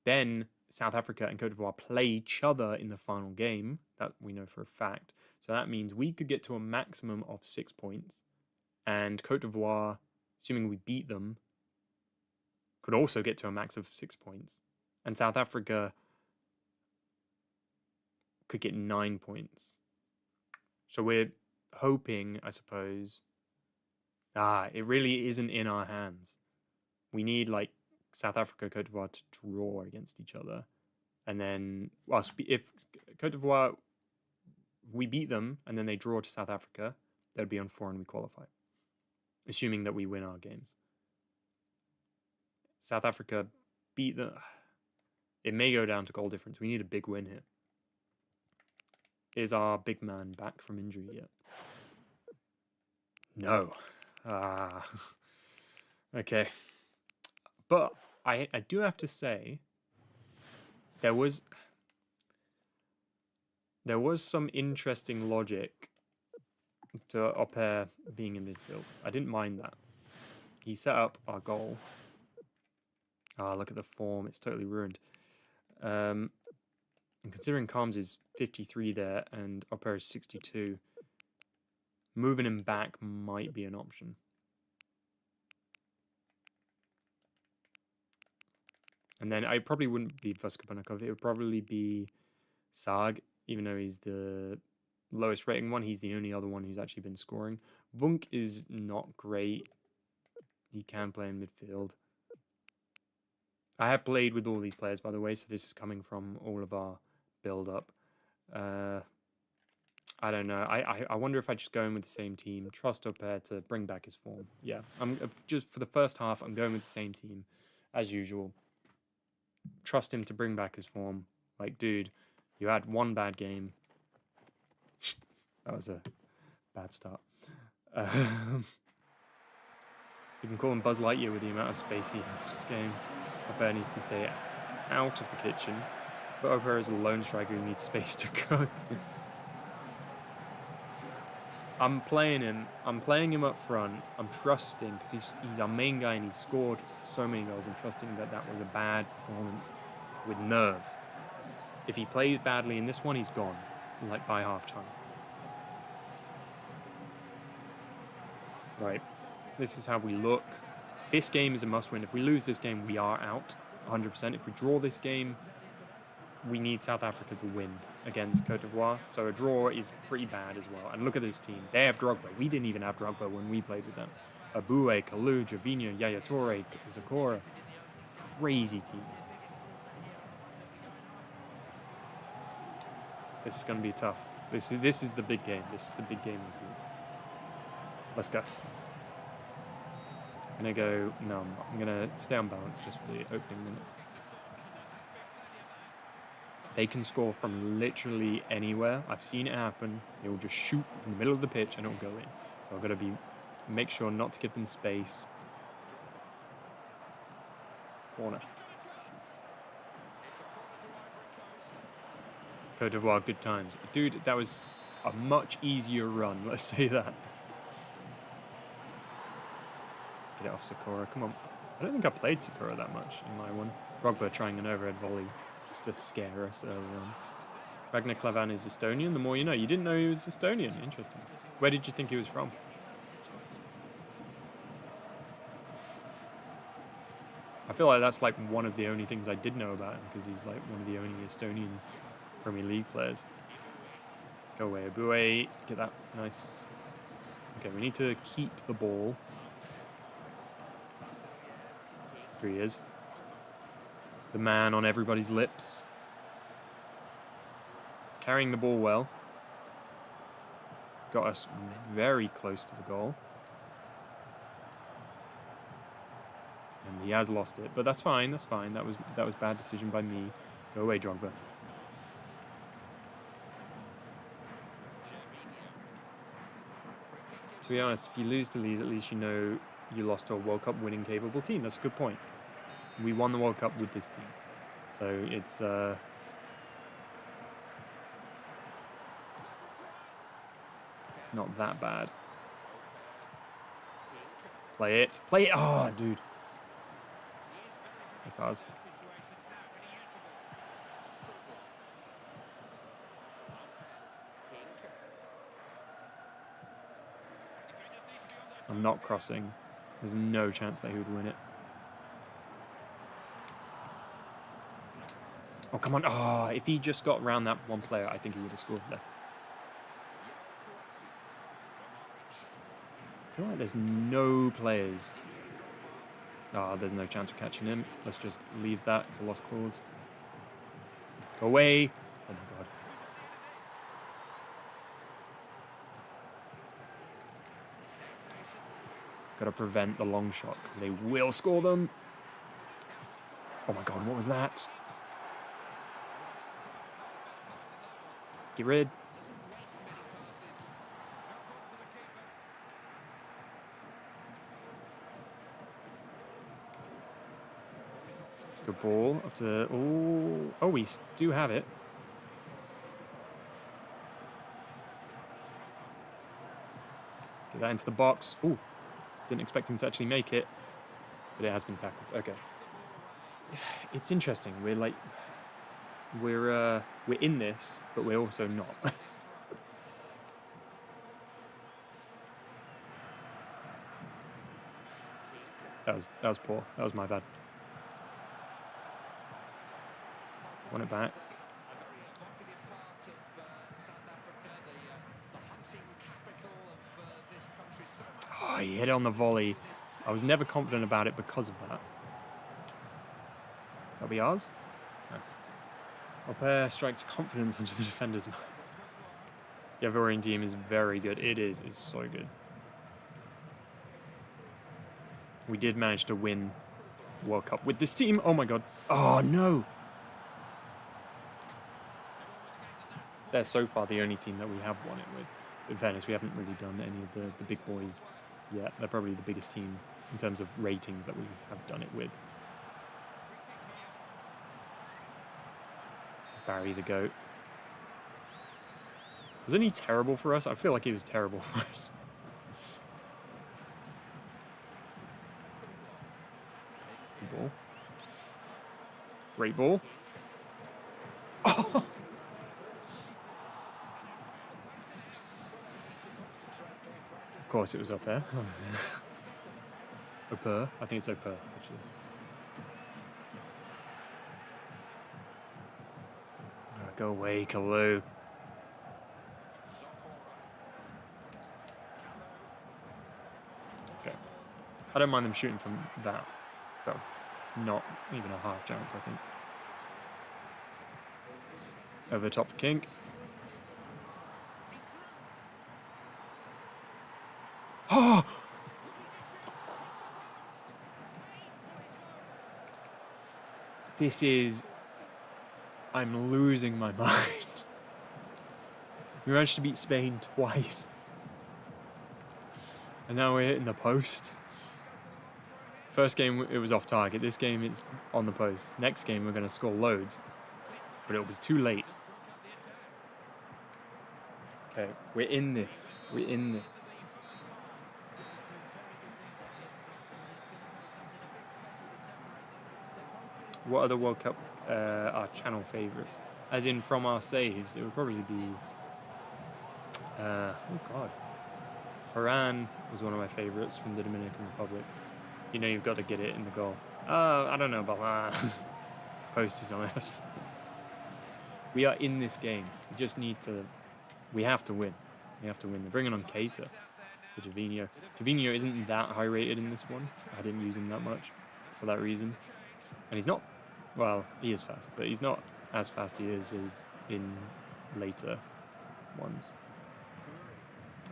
Then South Africa and Cote d'Ivoire play each other in the final game. That we know for a fact. So that means we could get to a maximum of 6 points. And Cote d'Ivoire, assuming we beat them, could also get to a max of 6 points. And South Africa could get 9 points. So we're hoping, I suppose... it really isn't in our hands. We need, like, South Africa, Cote d'Ivoire to draw against each other. And then, if Cote d'Ivoire, we beat them, and then they draw to South Africa, that would be on 4 and we qualify. Assuming that we win our games. South Africa beat them. It may go down to goal difference. We need a big win here. Is our big man back from injury yet? No. Okay. But I do have to say, there was some interesting logic to Opere being in midfield. I didn't mind that. He set up our goal. Look at the form. It's totally ruined. And considering Calms is 53 there and Opere is 62, moving him back might be an option. And then I probably wouldn't be Vaskapanikov. It would probably be Sag, even though he's the lowest rating one. He's the only other one who's actually been scoring. Vunk is not great. He can play in midfield. I have played with all these players, by the way, so this is coming from all of our build-up. I don't know. I wonder if I just go in with the same team. Trust Opere to bring back his form. Yeah, I'm just for the first half, I'm going with the same team, as usual. Trust him to bring back his form. Like, dude, you had one bad game. That was a bad start. You can call him Buzz Lightyear with the amount of space he had in this game. Opere needs to stay out of the kitchen. But Opere is a lone striker who needs space to cook. I'm playing him. I'm playing him up front. I'm trusting, because he's our main guy and he's scored so many goals. I'm trusting that was a bad performance with nerves. If he plays badly in this one, he's gone, like by half-time. Right. This is how we look. This game is a must-win. If we lose this game, we are out 100%. If we draw this game, we need South Africa to win against Cote d'Ivoire. So a draw is pretty bad as well. And look at this team. They have Drogba. We didn't even have Drogba when we played with them. Abue, Kalou, Javinho, Yaya Toure, Zakora. It's a crazy team. This is going to be tough. This is the big game. This is the big game in the group. Let's go. I'm going to go... No, I'm not. I'm going to stay unbalanced just for the opening minutes. They can score from literally anywhere. I've seen it happen. They will just shoot in the middle of the pitch and it'll go in. So I've got to make sure not to give them space. Corner. Cote d'Ivoire, good times. Dude, that was a much easier run, let's say that. Get it off Sakura, come on. I don't think I played Sakura that much in my one. Drogba trying an overhead volley just to scare us early on. Ragnar Klavan is Estonian, the more you know. You didn't know he was Estonian, interesting. Where did you think he was from? I feel like that's like one of the only things I did know about him, because he's like one of the only Estonian Premier League players. Go away, Abue, get that, nice. Okay, we need to keep the ball. Here he is. The man on everybody's lips. He's carrying the ball well. Got us very close to the goal. And he has lost it, but that's fine, that's fine. That was bad decision by me. Go away, Drogba. To be honest, if you lose to Leeds, at least you know you lost to a World Cup winning capable team. That's a good point. We won the World Cup with this team. So it's not that bad. Play it. Play it. Oh, dude. That's ours. I'm not crossing. There's no chance that he would win it. Oh, come on. Oh, if he just got around that one player, I think he would have scored there. I feel like there's no players. Oh, there's no chance of catching him. Let's just leave that. It's a lost clause. Go away. Oh, my God. Got to prevent the long shot because they will score them. Oh, my God. What was that? Get rid. Good ball up to... Oh, we do have it. Get that into the box. Oh, didn't expect him to actually make it, but it has been tackled. Okay. It's interesting. We're in this, but we're also not. That was poor. That was my bad. Want it back. Oh, he hit it on the volley. I was never confident about it because of that. That'll be ours. Nice. Our pair strikes confidence into the defender's minds. The Ivorian team is very good. It is. It's so good. We did manage to win the World Cup with this team. Oh, my God. Oh, no. They're so far the only team that we have won it with. In fairness, we haven't really done any of the big boys yet. They're probably the biggest team in terms of ratings that we have done it with. Barry the GOAT. Wasn't he terrible for us? I feel like he was terrible for us. Good ball. Great ball. Oh! Of course it was up there. Opur. I think it's Opur, actually. Oh, go away, Kalou. Okay. I don't mind them shooting from that. So that was not even a half chance, I think. Over the top for King. Oh! This is... I'm losing my mind. We managed to beat Spain twice. And now we're hitting the post. First game, it was off target. This game, it's on the post. Next game, we're going to score loads. But it'll be too late. Okay, we're in this. We're in this. What are the World Cup, our channel favourites? As in from our saves, it would probably be... oh God. Haran was one of my favourites from the Dominican Republic. You know you've got to get it in the goal. I don't know about that. Post is not us. We are in this game. We just need to... We have to win. We have to win. They're bringing on Keita for Jovino. Jovino isn't that high rated in this one. I didn't use him that much for that reason. And he's not... Well, he is fast, but he's not as fast he is as in later ones.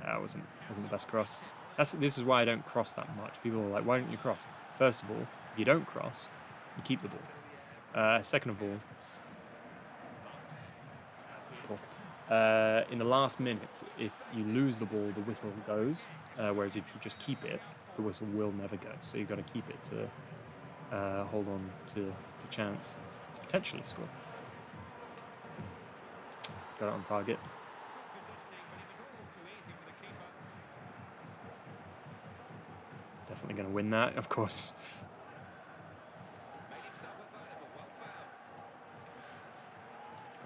That wasn't the best cross. This is why I don't cross that much. People are like, why don't you cross? First of all, if you don't cross, you keep the ball. Second of all, in the last minutes, if you lose the ball, the whistle goes. Whereas if you just keep it, the whistle will never go. So you've got to keep it to hold on to the chance to potentially score. Got it on target. It's definitely going to win that, of course.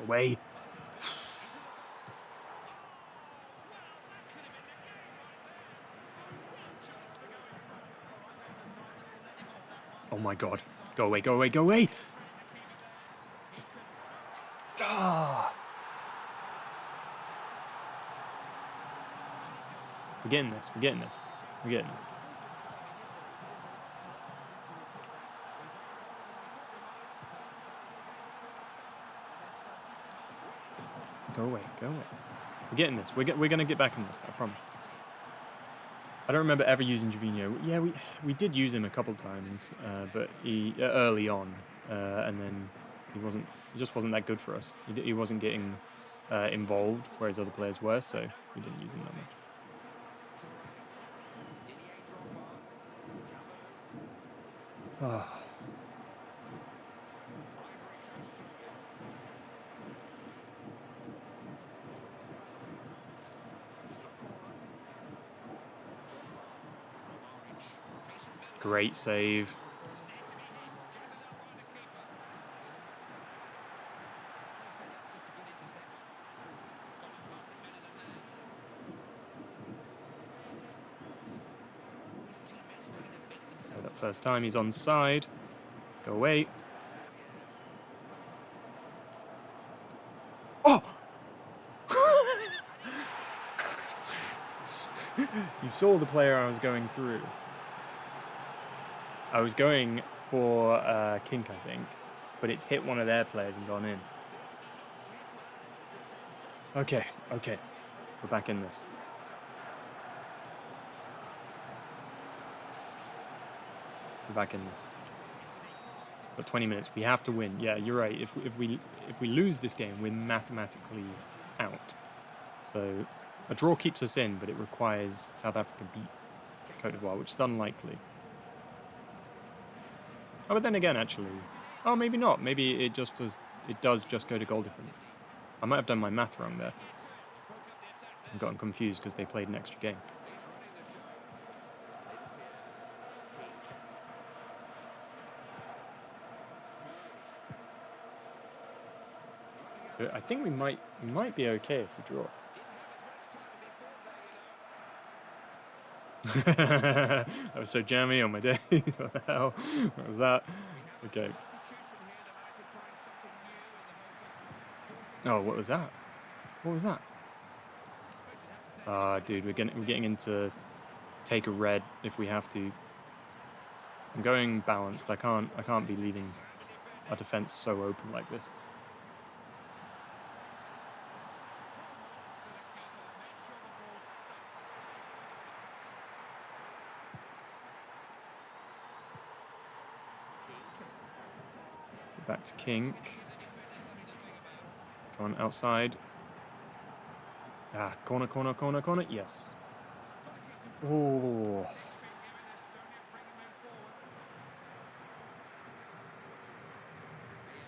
Away. Oh my God. Go away, go away, go away! Ah. We're getting this. We're getting this. We're getting this. Go away. Go away. We're getting this. We're going to get back in this. I promise. I don't remember ever using Jovino. Yeah, we did use him a couple times, but he early on, and then he just wasn't that good for us. He wasn't getting involved, whereas other players were, so we didn't use him that much. Oh. Great save. So that first time he's onside. Go away. Oh! You saw the player I was going through. I was going for Kink, I think, but it's hit one of their players and gone in. Okay, okay. We're back in this. We're back in this. Got 20 minutes. We have to win. Yeah, you're right. If we lose this game, we're mathematically out. So a draw keeps us in, but it requires South Africa beat Côte d'Ivoire, which is unlikely. Oh, but then again, actually, oh, maybe not. Maybe it does just go to goal difference. I might have done my math wrong there. I've gotten confused because they played an extra game. So I think we might be okay if we draw. That was so jammy on my day. What the hell? What was that? Okay. Oh, what was that? What was that? Ah, dude, we're getting into take a red if we have to. I'm going balanced. I can't be leaving our defense so open like this. Back to Kink. Go on, outside. Ah, corner, corner, corner, corner. Yes. Oh.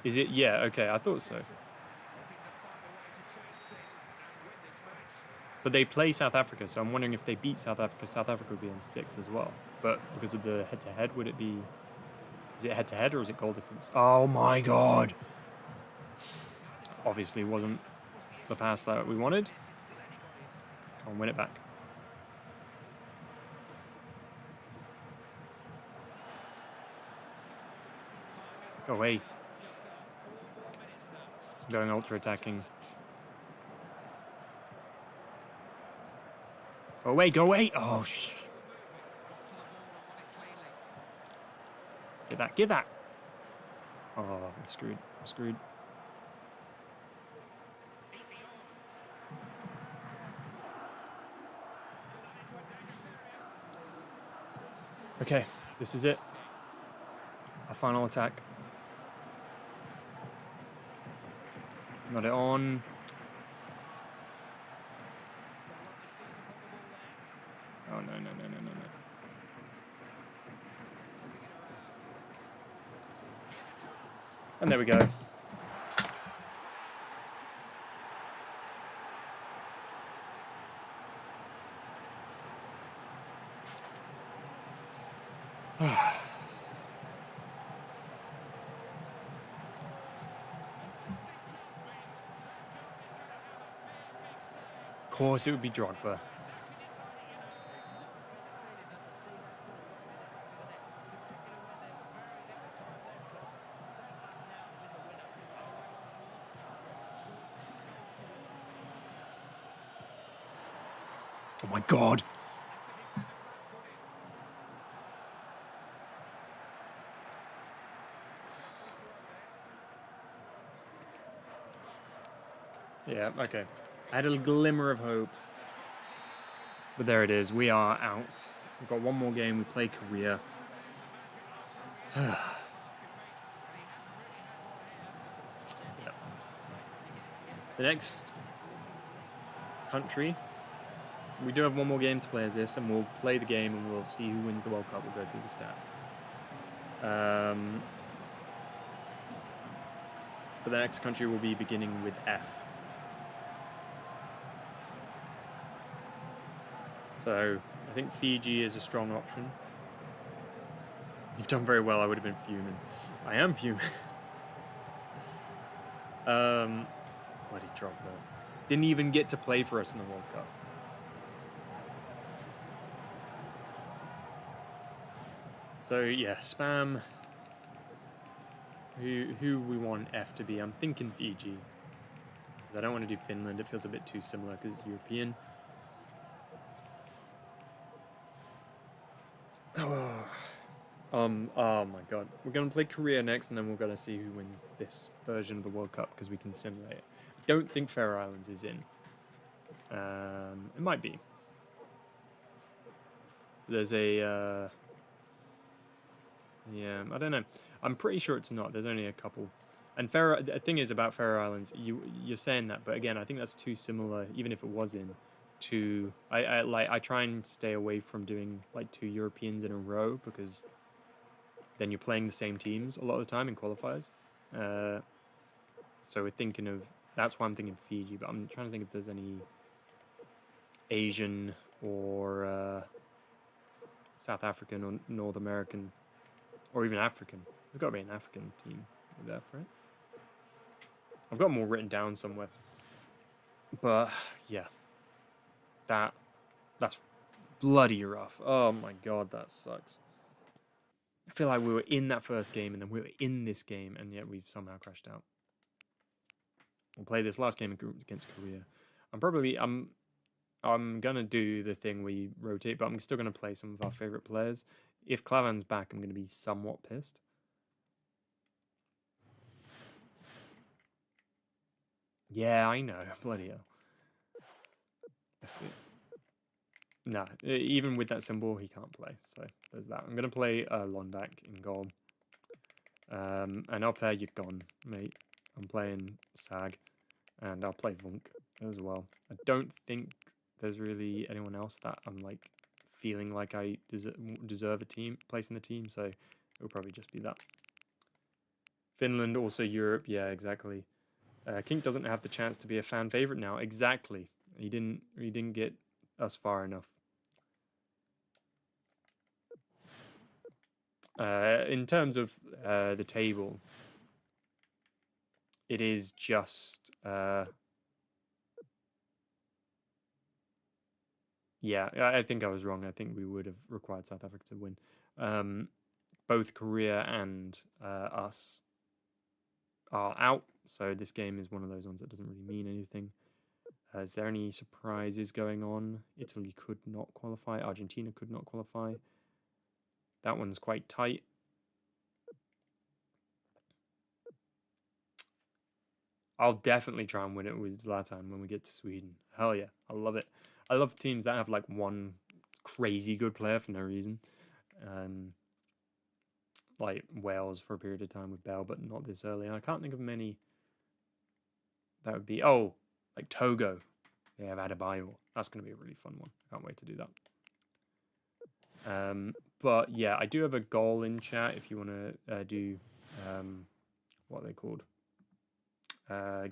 Is it? Yeah, okay, I thought so. But they play South Africa, so I'm wondering if they beat South Africa, South Africa would be in 6 as well. But because of the head-to-head, would it be... Is it head-to-head or is it goal difference? Oh my god! Obviously wasn't the pass that we wanted. Come on, win it back. Go away. Going ultra-attacking. Go away, go away! Oh, shh. Get that, get that! Oh, we're screwed, we're screwed. Okay, this is it. Our final attack. Not it on. Oh, no, no, no, no, no, no. And there we go. Of course it would be Drogba. Oh my god. Yeah, okay. I had a glimmer of hope. But there it is. We are out. We've got one more game. We play Korea. Yep. The next country, we do have one more game to play as this, and we'll play the game and we'll see who wins the World Cup. We'll go through the stats. But the next country will be beginning with F. So I think Fiji is a strong option. You've done very well. I would have been fuming. I am fuming. Bloody Drogba. Didn't even get to play for us in the World Cup. So yeah, spam. Who we want F to be? I'm thinking Fiji. Because I don't want to do Finland. It feels a bit too similar because it's European. Oh my god. We're going to play Korea next, and then we're going to see who wins this version of the World Cup, because we can simulate it. I don't think Faroe Islands is in. It might be. There's a... yeah, I don't know. I'm pretty sure it's not. There's only a couple. And the thing is about Faroe Islands, you're saying that, but again, I think that's too similar, even if it was in, to... I try and stay away from doing, like, 2 Europeans in a row, because... then you're playing the same teams a lot of the time in qualifiers. So we're thinking of... that's why I'm thinking Fiji, but I'm trying to think if there's any Asian or South African or North American, or even African. There's got to be an African team with F, right? I've got them all written down somewhere. But, yeah. That's bloody rough. Oh my god, that sucks. I feel like we were in that first game, and then we were in this game, and yet we've somehow crashed out. We'll play this last game against Korea. I'm gonna do the thing where you rotate, but I'm still gonna play some of our favorite players. If Klavan's back, I'm gonna be somewhat pissed. Yeah, I know. Bloody hell. Let's see. No, even with that symbol, he can't play. So there's that. I'm going to play Londak in goal. And I'll play Yukon, mate. I'm playing Sag. And I'll play Vunk as well. I don't think there's really anyone else that I'm like feeling like I deserve a place in the team. So it'll probably just be that. Finland, also Europe. Yeah, exactly. Kink doesn't have the chance to be a fan favorite now. Exactly. He didn't get us far enough. In terms of the table, it is just yeah, I think I was wrong. I think we would have required South Africa to win. Both Korea and us are out, so this game is one of those ones that doesn't really mean anything. Is there any surprises going on? Italy could not qualify. Argentina could not qualify. That one's quite tight. I'll definitely try and win it with Zlatan when we get to Sweden. Hell yeah, I love it. I love teams that have like one crazy good player for no reason. Like Wales for a period of time with Bell, but not this early. And I can't think of many that would be... oh, like Togo. They have Adebayor. That's going to be a really fun one. I can't wait to do that. But yeah, I do have a goal in chat if you want to do what are they called?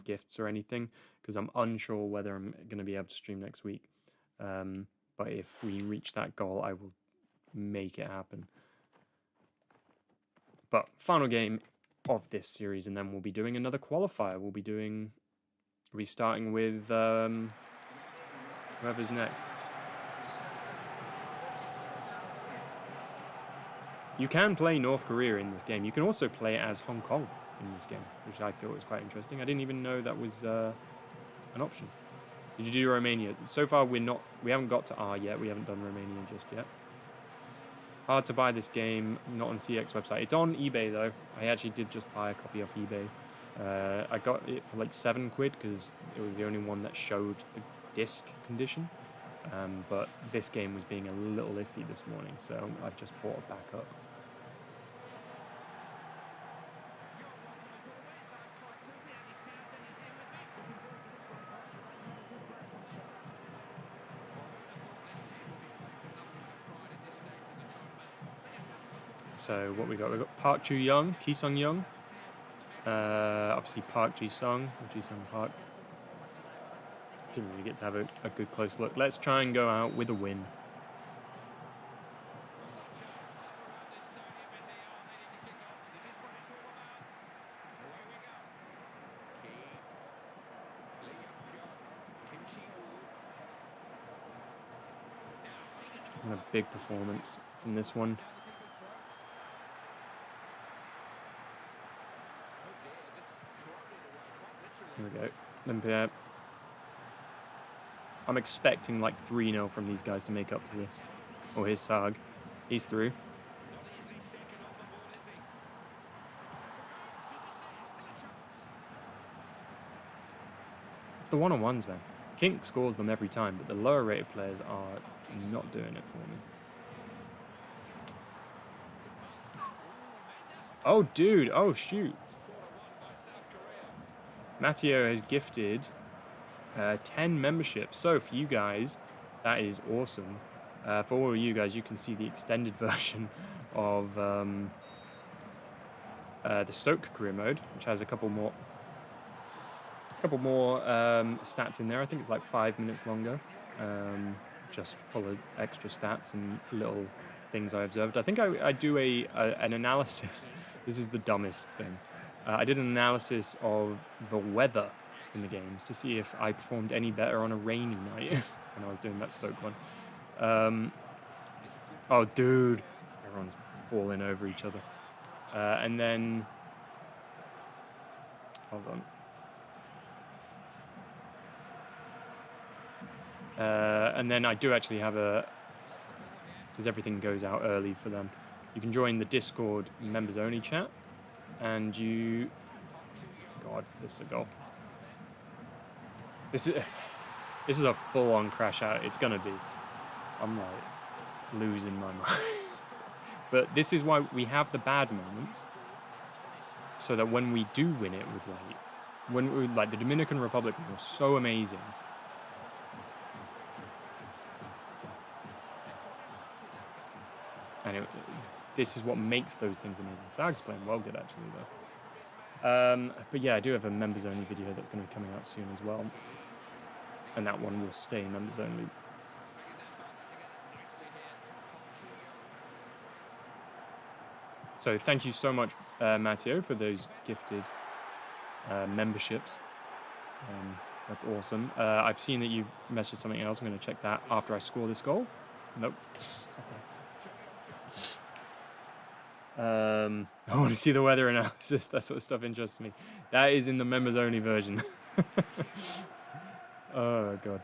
Gifts or anything, because I'm unsure whether I'm going to be able to stream next week. But if we reach that goal, I will make it happen. But final game of this series, and then we'll be doing another qualifier. We'll be starting with whoever's next. You can play North Korea in this game. You can also play as Hong Kong in this game, which I thought was quite interesting. I didn't even know that was an option. Did you do Romania? So far, we haven't got to R yet. We haven't done Romania just yet. Hard to buy this game, not on CX website. It's on eBay though. I actually did just buy a copy off eBay. I got it for like £7 because it was the only one that showed the disc condition. But this game was being a little iffy this morning, so I've just bought it back up. So what we got? We got Park Ju Young, Ki Sung Young, obviously Park Ji Sung or Ji Sung Park. Didn't really get to have a good close look. Let's try and go out with a win. And a big performance from this one. Here we go. Olympia. I'm expecting like 3-0 from these guys to make up for this. Oh, here's Sag. He's through. It's the one-on-ones, man. Kink scores them every time, but the lower rated players are not doing it for me. Oh, dude. Oh, shoot. Matteo has gifted 10 memberships. So for you guys, that is awesome. For all of you guys, you can see the extended version of the Stoke career mode, which has a couple more stats in there. I think it's like 5 minutes longer, just full of extra stats and little things I observed. I think I do an analysis. This is the dumbest thing. I did an analysis of the weather in the games to see if I performed any better on a rainy night when I was doing that Stoke one. Oh, dude. Everyone's falling over each other. And then... Hold on. And then I do actually have because everything goes out early for them. You can join the Discord members only chat, and you... God, this is a goal. This is a full-on crash out. It's gonna be. I'm like losing my mind. But this is why we have the bad moments, so that when we do win it with like the Dominican Republic was so amazing. And this is what makes those things amazing. Sag's playing well good, actually, though. But yeah, I do have a members-only video that's going to be coming out soon as well. And that one will stay members-only. So thank you so much, Matteo, for those gifted memberships. That's awesome. I've seen that you've messaged something else. I'm going to check that after I score this goal. Nope. I want to see the weather analysis. That sort of stuff interests me. That is in the members only version. Oh god.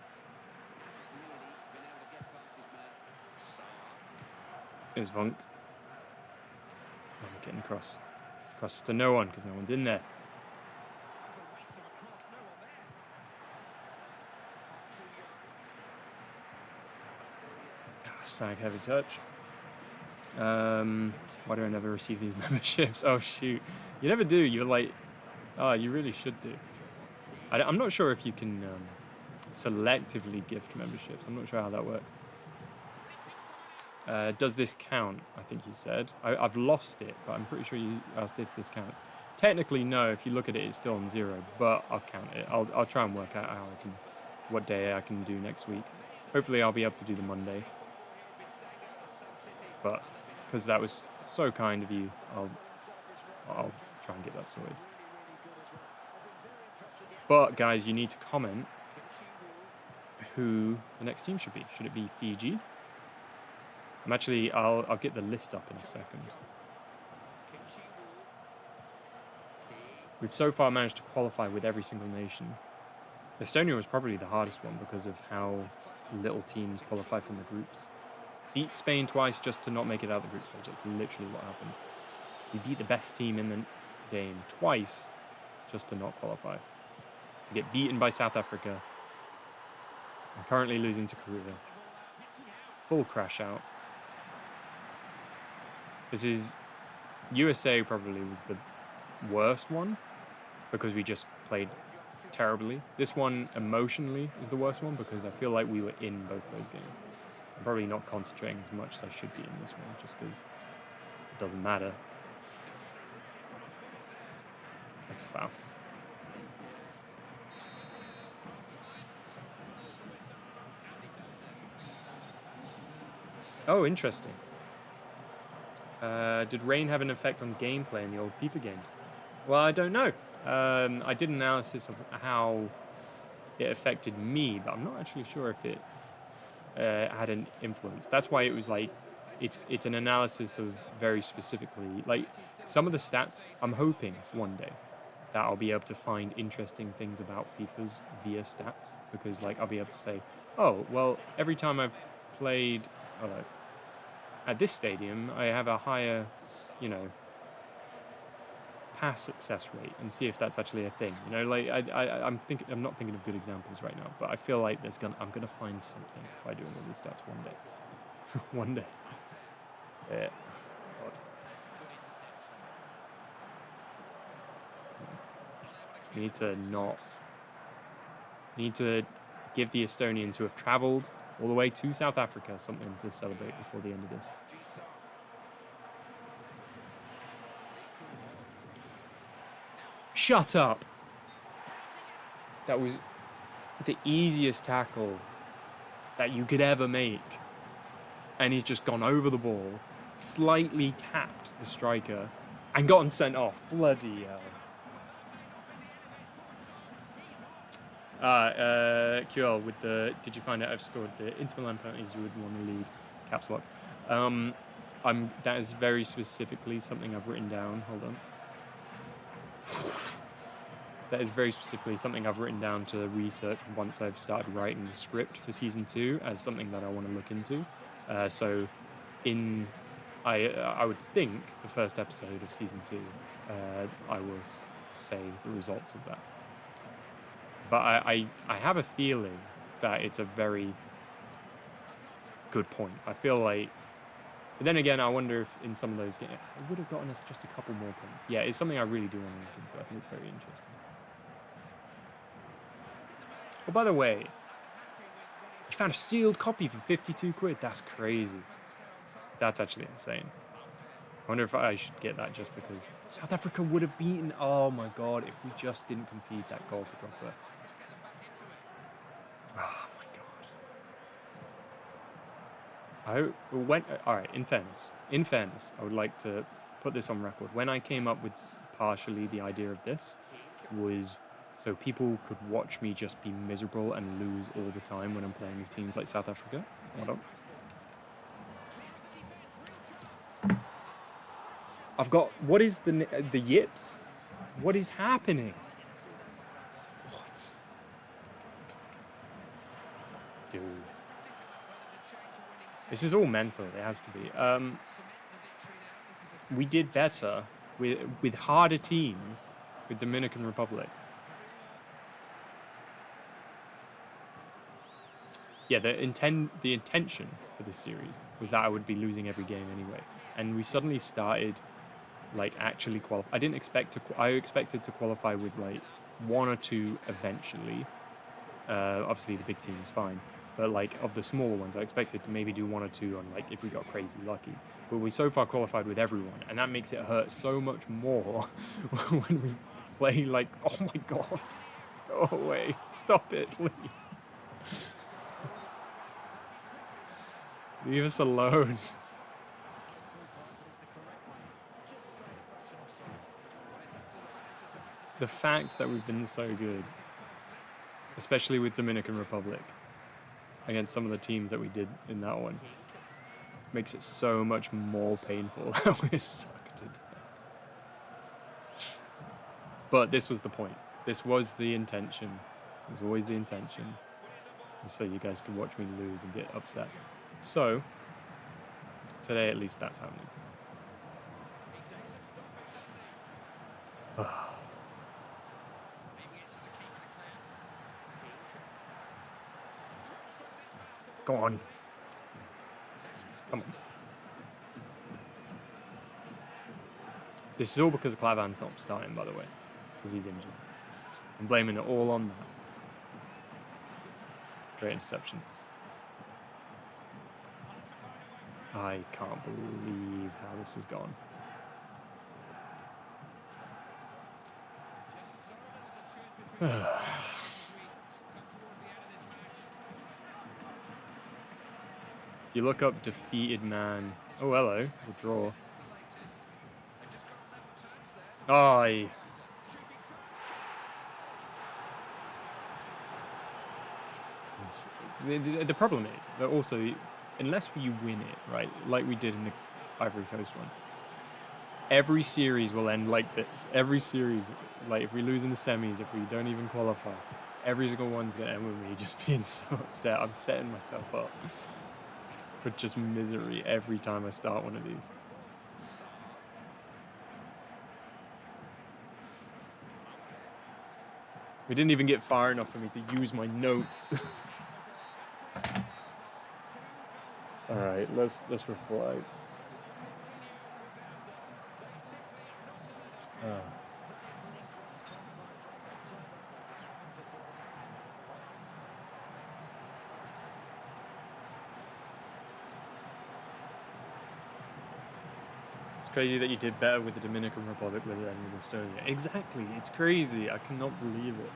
Here's Vunk. I'm getting across to no one because no one's in there. Sag heavy touch. Why do I never receive these memberships? Oh shoot, you never do. You're like, oh, you really should do. I'm not sure if you can selectively gift memberships. I'm not sure how that works. Does this count? I think you said. I've lost it, but I'm pretty sure you asked if this counts. Technically, no. If you look at it, it's still on 0, but I'll count it. I'll try and work out what day I can do next week. Hopefully, I'll be able to do the Monday. But because that was so kind of you, I'll try and get that sorted. But guys, you need to comment who the next team should be. Should it be Fiji? I'll get the list up in a second. We've so far managed to qualify with every single nation. Estonia was probably the hardest one because of how little teams qualify from the groups. Beat Spain twice just to not make it out of the group stage. That's literally what happened. We beat the best team in the game twice just to not qualify. To get beaten by South Africa. And currently losing to Korea. Full crash out. This is... USA probably was the worst one because we just played terribly. This one emotionally is the worst one because I feel like we were in both those games. I'm probably not concentrating as much as I should be in this one just because it doesn't matter. That's a foul. Oh, interesting. Did rain have an effect on gameplay in the old FIFA games? Well, I don't know. I did an analysis of how it affected me, but I'm not actually sure if it had an influence. That's why it was like, it's an analysis of very specifically, like some of the stats. I'm hoping one day that I'll be able to find interesting things about FIFA's via stats, because like I'll be able to say, oh, well, every time I've played at this stadium, I have a higher, you know, pass success rate, and see if that's actually a thing. You know, like I'm not thinking of good examples right now, but I feel like I'm gonna find something by doing all these stats one day. One day. Yeah. God. We need to not. We need to give the Estonians who have travelled all the way to South Africa something to celebrate before the end of this. Shut up! That was the easiest tackle that you could ever make. And he's just gone over the ball, slightly tapped the striker, and gotten sent off. Bloody hell. QL with the, did you find out I've scored the Inter Milan penalties you would want to lead? Caps lock. That is very specifically something I've written down. Hold on. That is very specifically something I've written down to research once I've started writing the script for season 2 as something that I want to look into. So I would think the first episode of season 2, I will say the results of that. But I have a feeling that it's a very good point. I feel like, but then again, I wonder if in some of those games, it would have gotten us just a couple more points. Yeah, it's something I really do want to look into. I think it's very interesting. Oh, by the way, you found a sealed copy for 52 quid. That's crazy. That's actually insane. I wonder if I should get that just because South Africa would have beaten. Oh my God, if we just didn't concede that goal to drop there. Oh my God. All right, in fairness, I would like to put this on record. When I came up with partially the idea of this was so people could watch me just be miserable and lose all the time when I'm playing these teams like South Africa. Hold on. I've got, what is the yips? What is happening? What? Dude. This is all mental, it has to be. We did better with harder teams with Dominican Republic. Yeah, the intention for this series was that I would be losing every game anyway. And we suddenly started like actually qualify. I didn't expect to. I expected to qualify with like 1 or 2 eventually. Obviously the big team's fine, but like of the smaller ones, I expected to maybe do 1 or 2 on like if we got crazy lucky. But we so far qualified with everyone, and that makes it hurt so much more when we play like, oh my God, go away, stop it, please. Leave us alone. The fact that we've been so good, especially with Dominican Republic, against some of the teams that we did in that one, makes it so much more painful that we're sucked to death. But this was the point. This was the intention. It was always the intention. So you guys can watch me lose and get upset. So, today at least that's happening. Go on. Come on. This is all because Klavan's not starting, by the way, because he's injured. I'm blaming it all on that. Great interception. I can't believe how this has gone. If you look up defeated man. Oh, hello. It's a draw. Oh, the problem is that also, unless you win it, right, like we did in the Ivory Coast one, every series will end like this. Every series, like if we lose in the semis, if we don't even qualify, every single one's going to end with me just being so upset. I'm setting myself up for just misery every time I start one of these. We didn't even get far enough for me to use my notes. All right, let's reply. It's crazy that you did better with the Dominican Republic than with Estonia. Exactly, it's crazy. I cannot believe it.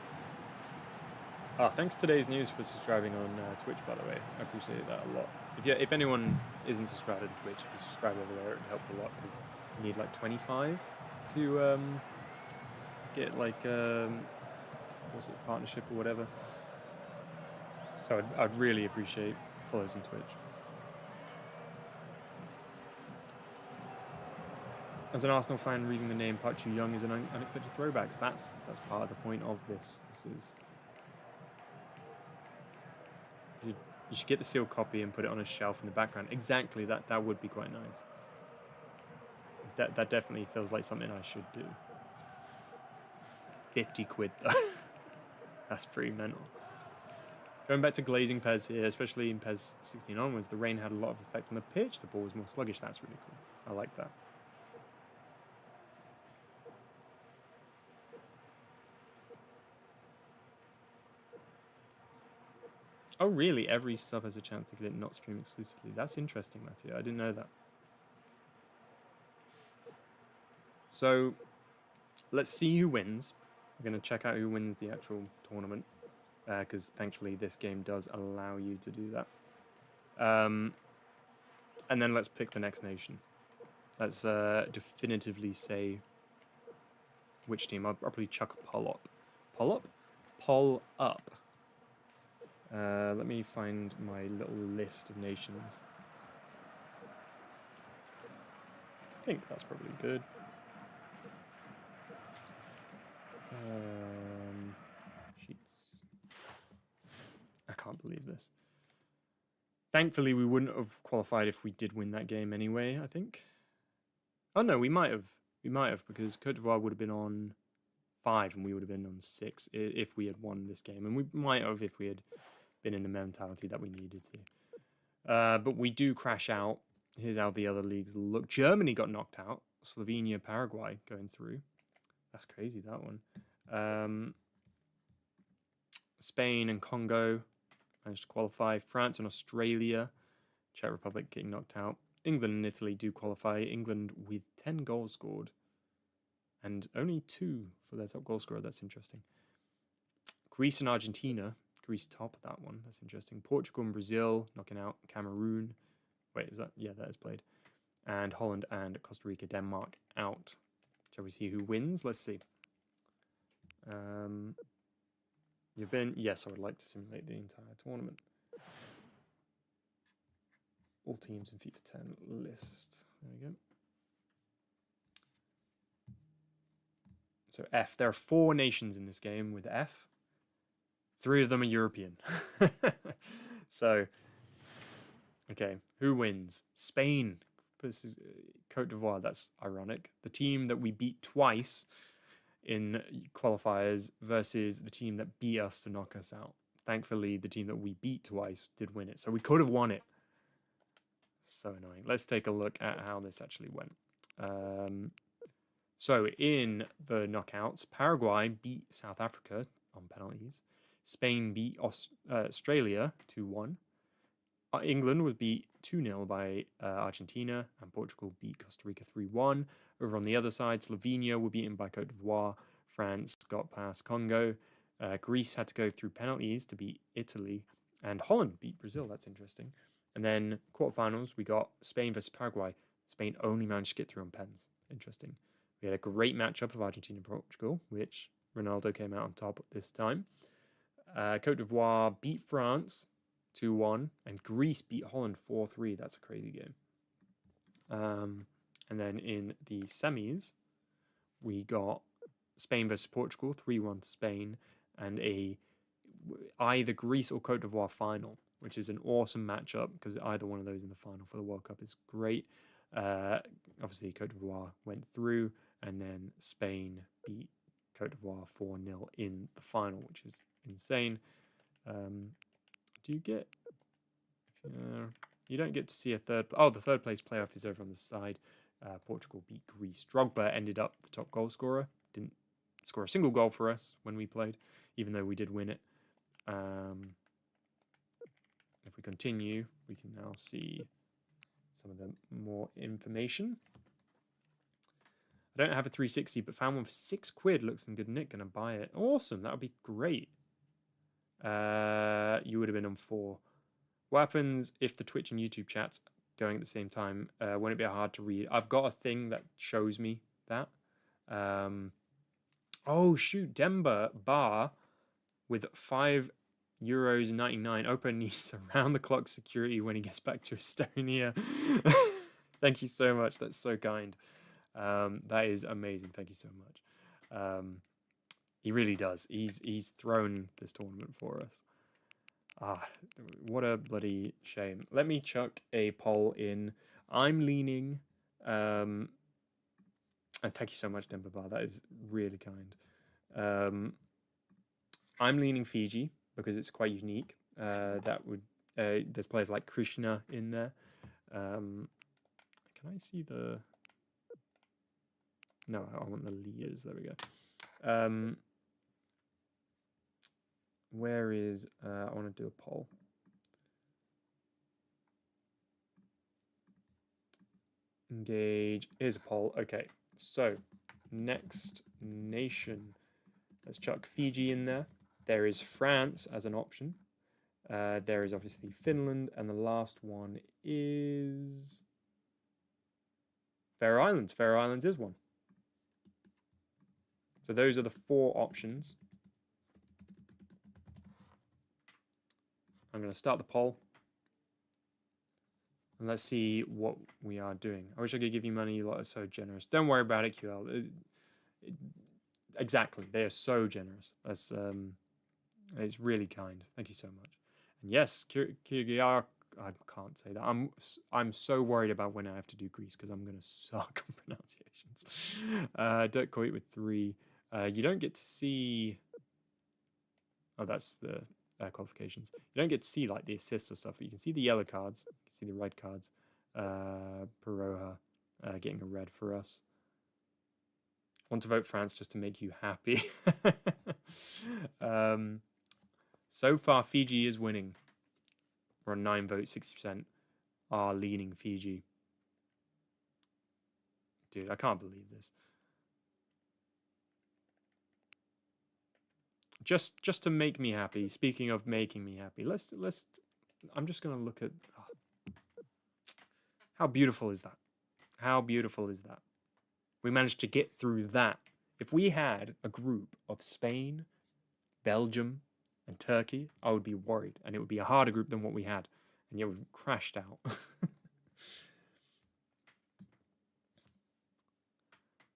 Oh, thanks to Today's News for subscribing on Twitch, by the way. I appreciate that a lot. If anyone isn't subscribed on Twitch, if you subscribe over there, it would help a lot, because you need like 25 to get like what's it, partnership or whatever. So I'd really appreciate follows on Twitch. As an Arsenal fan, reading the name Park Chu-young is an unexpected throwback. So that's part of the point of this. This is. You should get the sealed copy and put it on a shelf in the background. Exactly, that would be quite nice. That definitely feels like something I should do. 50 quid though. That's pretty mental. Going back to glazing PES here, especially in PES 16 onwards, the rain had a lot of effect on the pitch. The ball was more sluggish. That's really cool. I like that. Oh, really? Every sub has a chance to get it not stream exclusively. That's interesting, Mattia. I didn't know that. So, let's see who wins. We're going to check out who wins the actual tournament, because thankfully this game does allow you to do that. And then let's pick the next nation. Let's definitively say which team. I'll probably chuck a poll up. Poll up? Poll up. Let me find my little list of nations. I think that's probably good. Sheets. I can't believe this. Thankfully, we wouldn't have qualified if we did win that game anyway, I think. Oh, no, we might have. We might have, because Côte d'Ivoire would have been on 5 and we would have been on 6 if we had won this game. And we might have if we had been in the mentality that we needed to. But we do crash out. Here's how the other leagues look. Germany got knocked out. Slovenia, Paraguay going through. That's crazy, that one. Spain and Congo managed to qualify. France and Australia. Czech Republic getting knocked out. England and Italy do qualify. England with 10 goals scored. And only 2 for their top goal scorer. That's interesting. Greece and Argentina. Greece top of that one. That's interesting. Portugal and Brazil knocking out Cameroon. Wait, is that? Yeah, that is played. And Holland and Costa Rica, Denmark out. Shall we see who wins? Let's see. You've been... Yes, I would like to simulate the entire tournament. All teams in FIFA 10 list. There we go. So F. There are 4 nations in this game with F. 3 of them are European. So, okay, who wins? Spain versus Cote d'Ivoire. That's ironic. The team that we beat twice in qualifiers versus the team that beat us to knock us out. Thankfully, the team that we beat twice did win it, so we could have won it. So annoying. Let's take a look at how this actually went. So in the knockouts, Paraguay beat South Africa on penalties. Spain beat Australia 2-1. England was beat 2-0 by Argentina, and Portugal beat Costa Rica 3-1. Over on the other side, Slovenia were beaten by Cote d'Ivoire. France got past Congo. Greece had to go through penalties to beat Italy. And Holland beat Brazil. That's interesting. And then quarterfinals, we got Spain versus Paraguay. Spain only managed to get through on pens. Interesting. We had a great matchup of Argentina and Portugal, which Ronaldo came out on top this time. Cote d'Ivoire beat France 2-1, and Greece beat Holland 4-3. That's a crazy game. And then in the semis, we got Spain versus Portugal, 3-1 to Spain, and either Greece or Cote d'Ivoire final, which is an awesome matchup because either one of those in the final for the World Cup is great. Obviously, Cote d'Ivoire went through, and then Spain beat Cote d'Ivoire 4-0 in the final, which is insane. Do you get... you don't get to see a third... Oh, the third place playoff is over on the side. Portugal beat Greece. Drogba ended up the top goal scorer. Didn't score a single goal for us when we played, even though we did win it. If we continue, we can now see some of the more information. I don't have a 360, but found one for £6. Looks in good nick. Gonna buy it. Awesome. That would be great. You would have been on 4. What happens if the Twitch and YouTube chats going at the same time? Won't it be hard to read? I've got a thing that shows me that. Oh shoot, Demba Bar with €5.99. Opa needs around the clock security when he gets back to Estonia. Thank you so much. That's so kind. That is amazing. Thank you so much. He really does. He's thrown this tournament for us. What a bloody shame. Let me chuck a poll in. I'm leaning, and thank you so much, Denver Bar. That is really kind. I'm leaning Fiji because it's quite unique. There's players like Krishna in there. Can I see the... No, I want the leaders. There we go. Where is... I want to do a poll. Engage. Here's a poll. Okay, so next nation. Let's chuck Fiji in there. There is France as an option. There is obviously Finland. And the last one is... Faroe Islands. Faroe Islands is one. So those are the 4 options. I'm going to start the poll. And let's see what we are doing. I wish I could give you money. You lot are so generous. Don't worry about it, QL. Exactly. They are so generous. That's it's really kind. Thank you so much. And yes, Kyrgyzstan. I can't say that. I'm so worried about when I have to do Greece because I'm going to suck on pronunciations. Dirk Coit with 3. You don't get to see... Oh, that's the qualifications. You don't get to see like the assists or stuff, but you can see the yellow cards. You can see the red cards. Peroja getting a red for us. Want to vote France just to make you happy. So far, Fiji is winning. We're on 9 votes, 60% are leaning Fiji. Dude, I can't believe this. Just to make me happy. Speaking of making me happy, let's. I'm just gonna look at. Oh, how beautiful is that? How beautiful is that? We managed to get through that. If we had a group of Spain, Belgium, and Turkey, I would be worried, and it would be a harder group than what we had, and yet we've crashed out.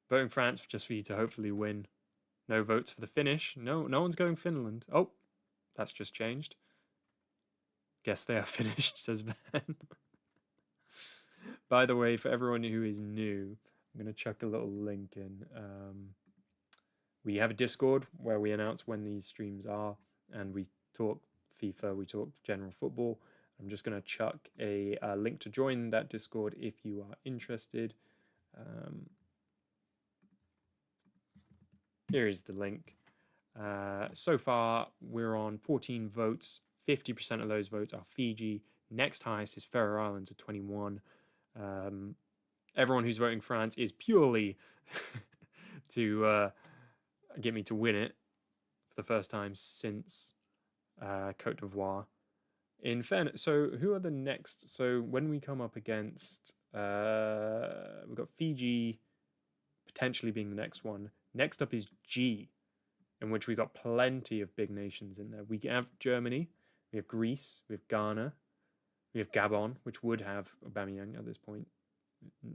Voting France just for you to hopefully win. No votes for the finish. No one's going Finland. Oh, That's just changed. Guess they are finished, says Ben. By the way, for everyone who is new, I'm going to chuck a little link in. We have a Discord where we announce when these streams are, and we talk FIFA, we talk general football. I'm just going to chuck a link to join that Discord if you are interested. Here is the link. So far, we're on 14 votes. 50% of those votes are Fiji. Next highest is Faroe Islands with 21. Everyone who's voting France is purely to get me to win it for the first time since Cote d'Ivoire. In fairness, so who are the next? So when we come up against, we've got Fiji potentially being the next one. Next up is G, in which we got plenty of big nations in there. We have Germany, we have Greece, we have Ghana, we have Gabon, which would have Aubameyang at this point,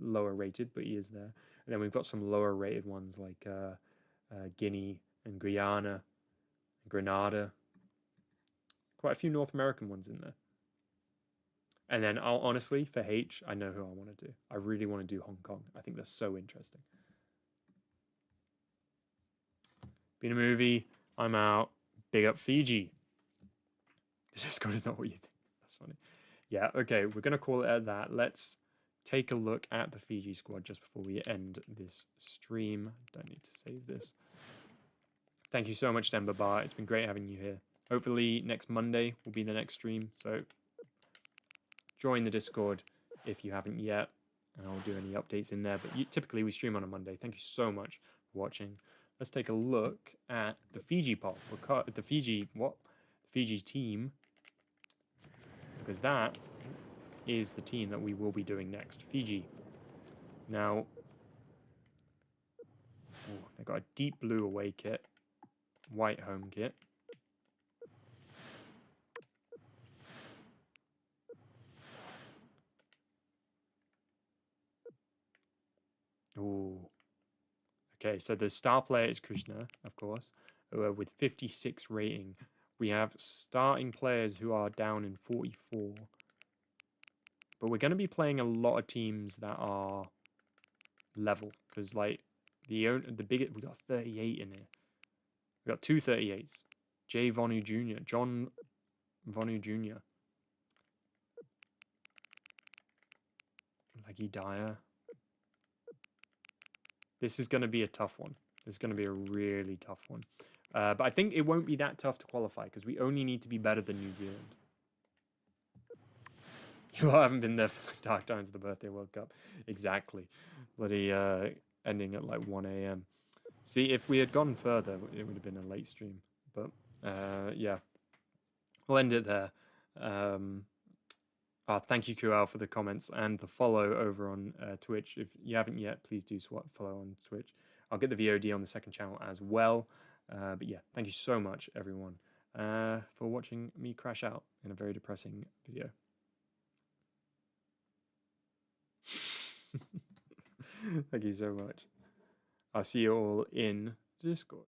lower rated, but he is there. And then we've got some lower rated ones like Guinea and Guyana, and Grenada. Quite a few North American ones in there. And then honestly, for H, I know who I want to do. I really want to do Hong Kong. I think they're so interesting. Been a movie. I'm out. Big up Fiji. The Discord is not what you think. That's funny. Yeah, okay. We're going to call it at that. Let's take a look at the Fiji squad just before we end this stream. Don't need to save this. Thank you so much, Denver Bar. It's been great having you here. Hopefully next Monday will be the next stream. So join the Discord if you haven't yet. And I'll do any updates in there. But typically we stream on a Monday. Thank you so much for watching. Let's take a look at the Fiji poll. The Fiji team. Because that is the team that we will be doing next. Fiji. Now, they've got a deep blue away kit. White home kit. Ooh. Okay, so the star player is Krishna, of course, with 56 rating. We have starting players who are down in 44. But we're going to be playing a lot of teams that are level. Because, like, the biggest... We got 38 in here. We got two 38s. Jay Vonu Jr. John Vonu Jr. Leggy Dyer. This is going to be a tough one. This is going to be a really tough one. But I think it won't be that tough to qualify because we only need to be better than New Zealand. You haven't been there for the dark times of the Birthday World Cup. Exactly. Bloody ending at like 1 a.m. See, if we had gone further, it would have been a late stream. But yeah, we'll end it there. Thank you, QL, for the comments and the follow over on Twitch. If you haven't yet, please do follow on Twitch. I'll get the VOD on the second channel as well. But yeah, thank you so much, everyone, for watching me crash out in a very depressing video. Thank you so much. I'll see you all in Discord.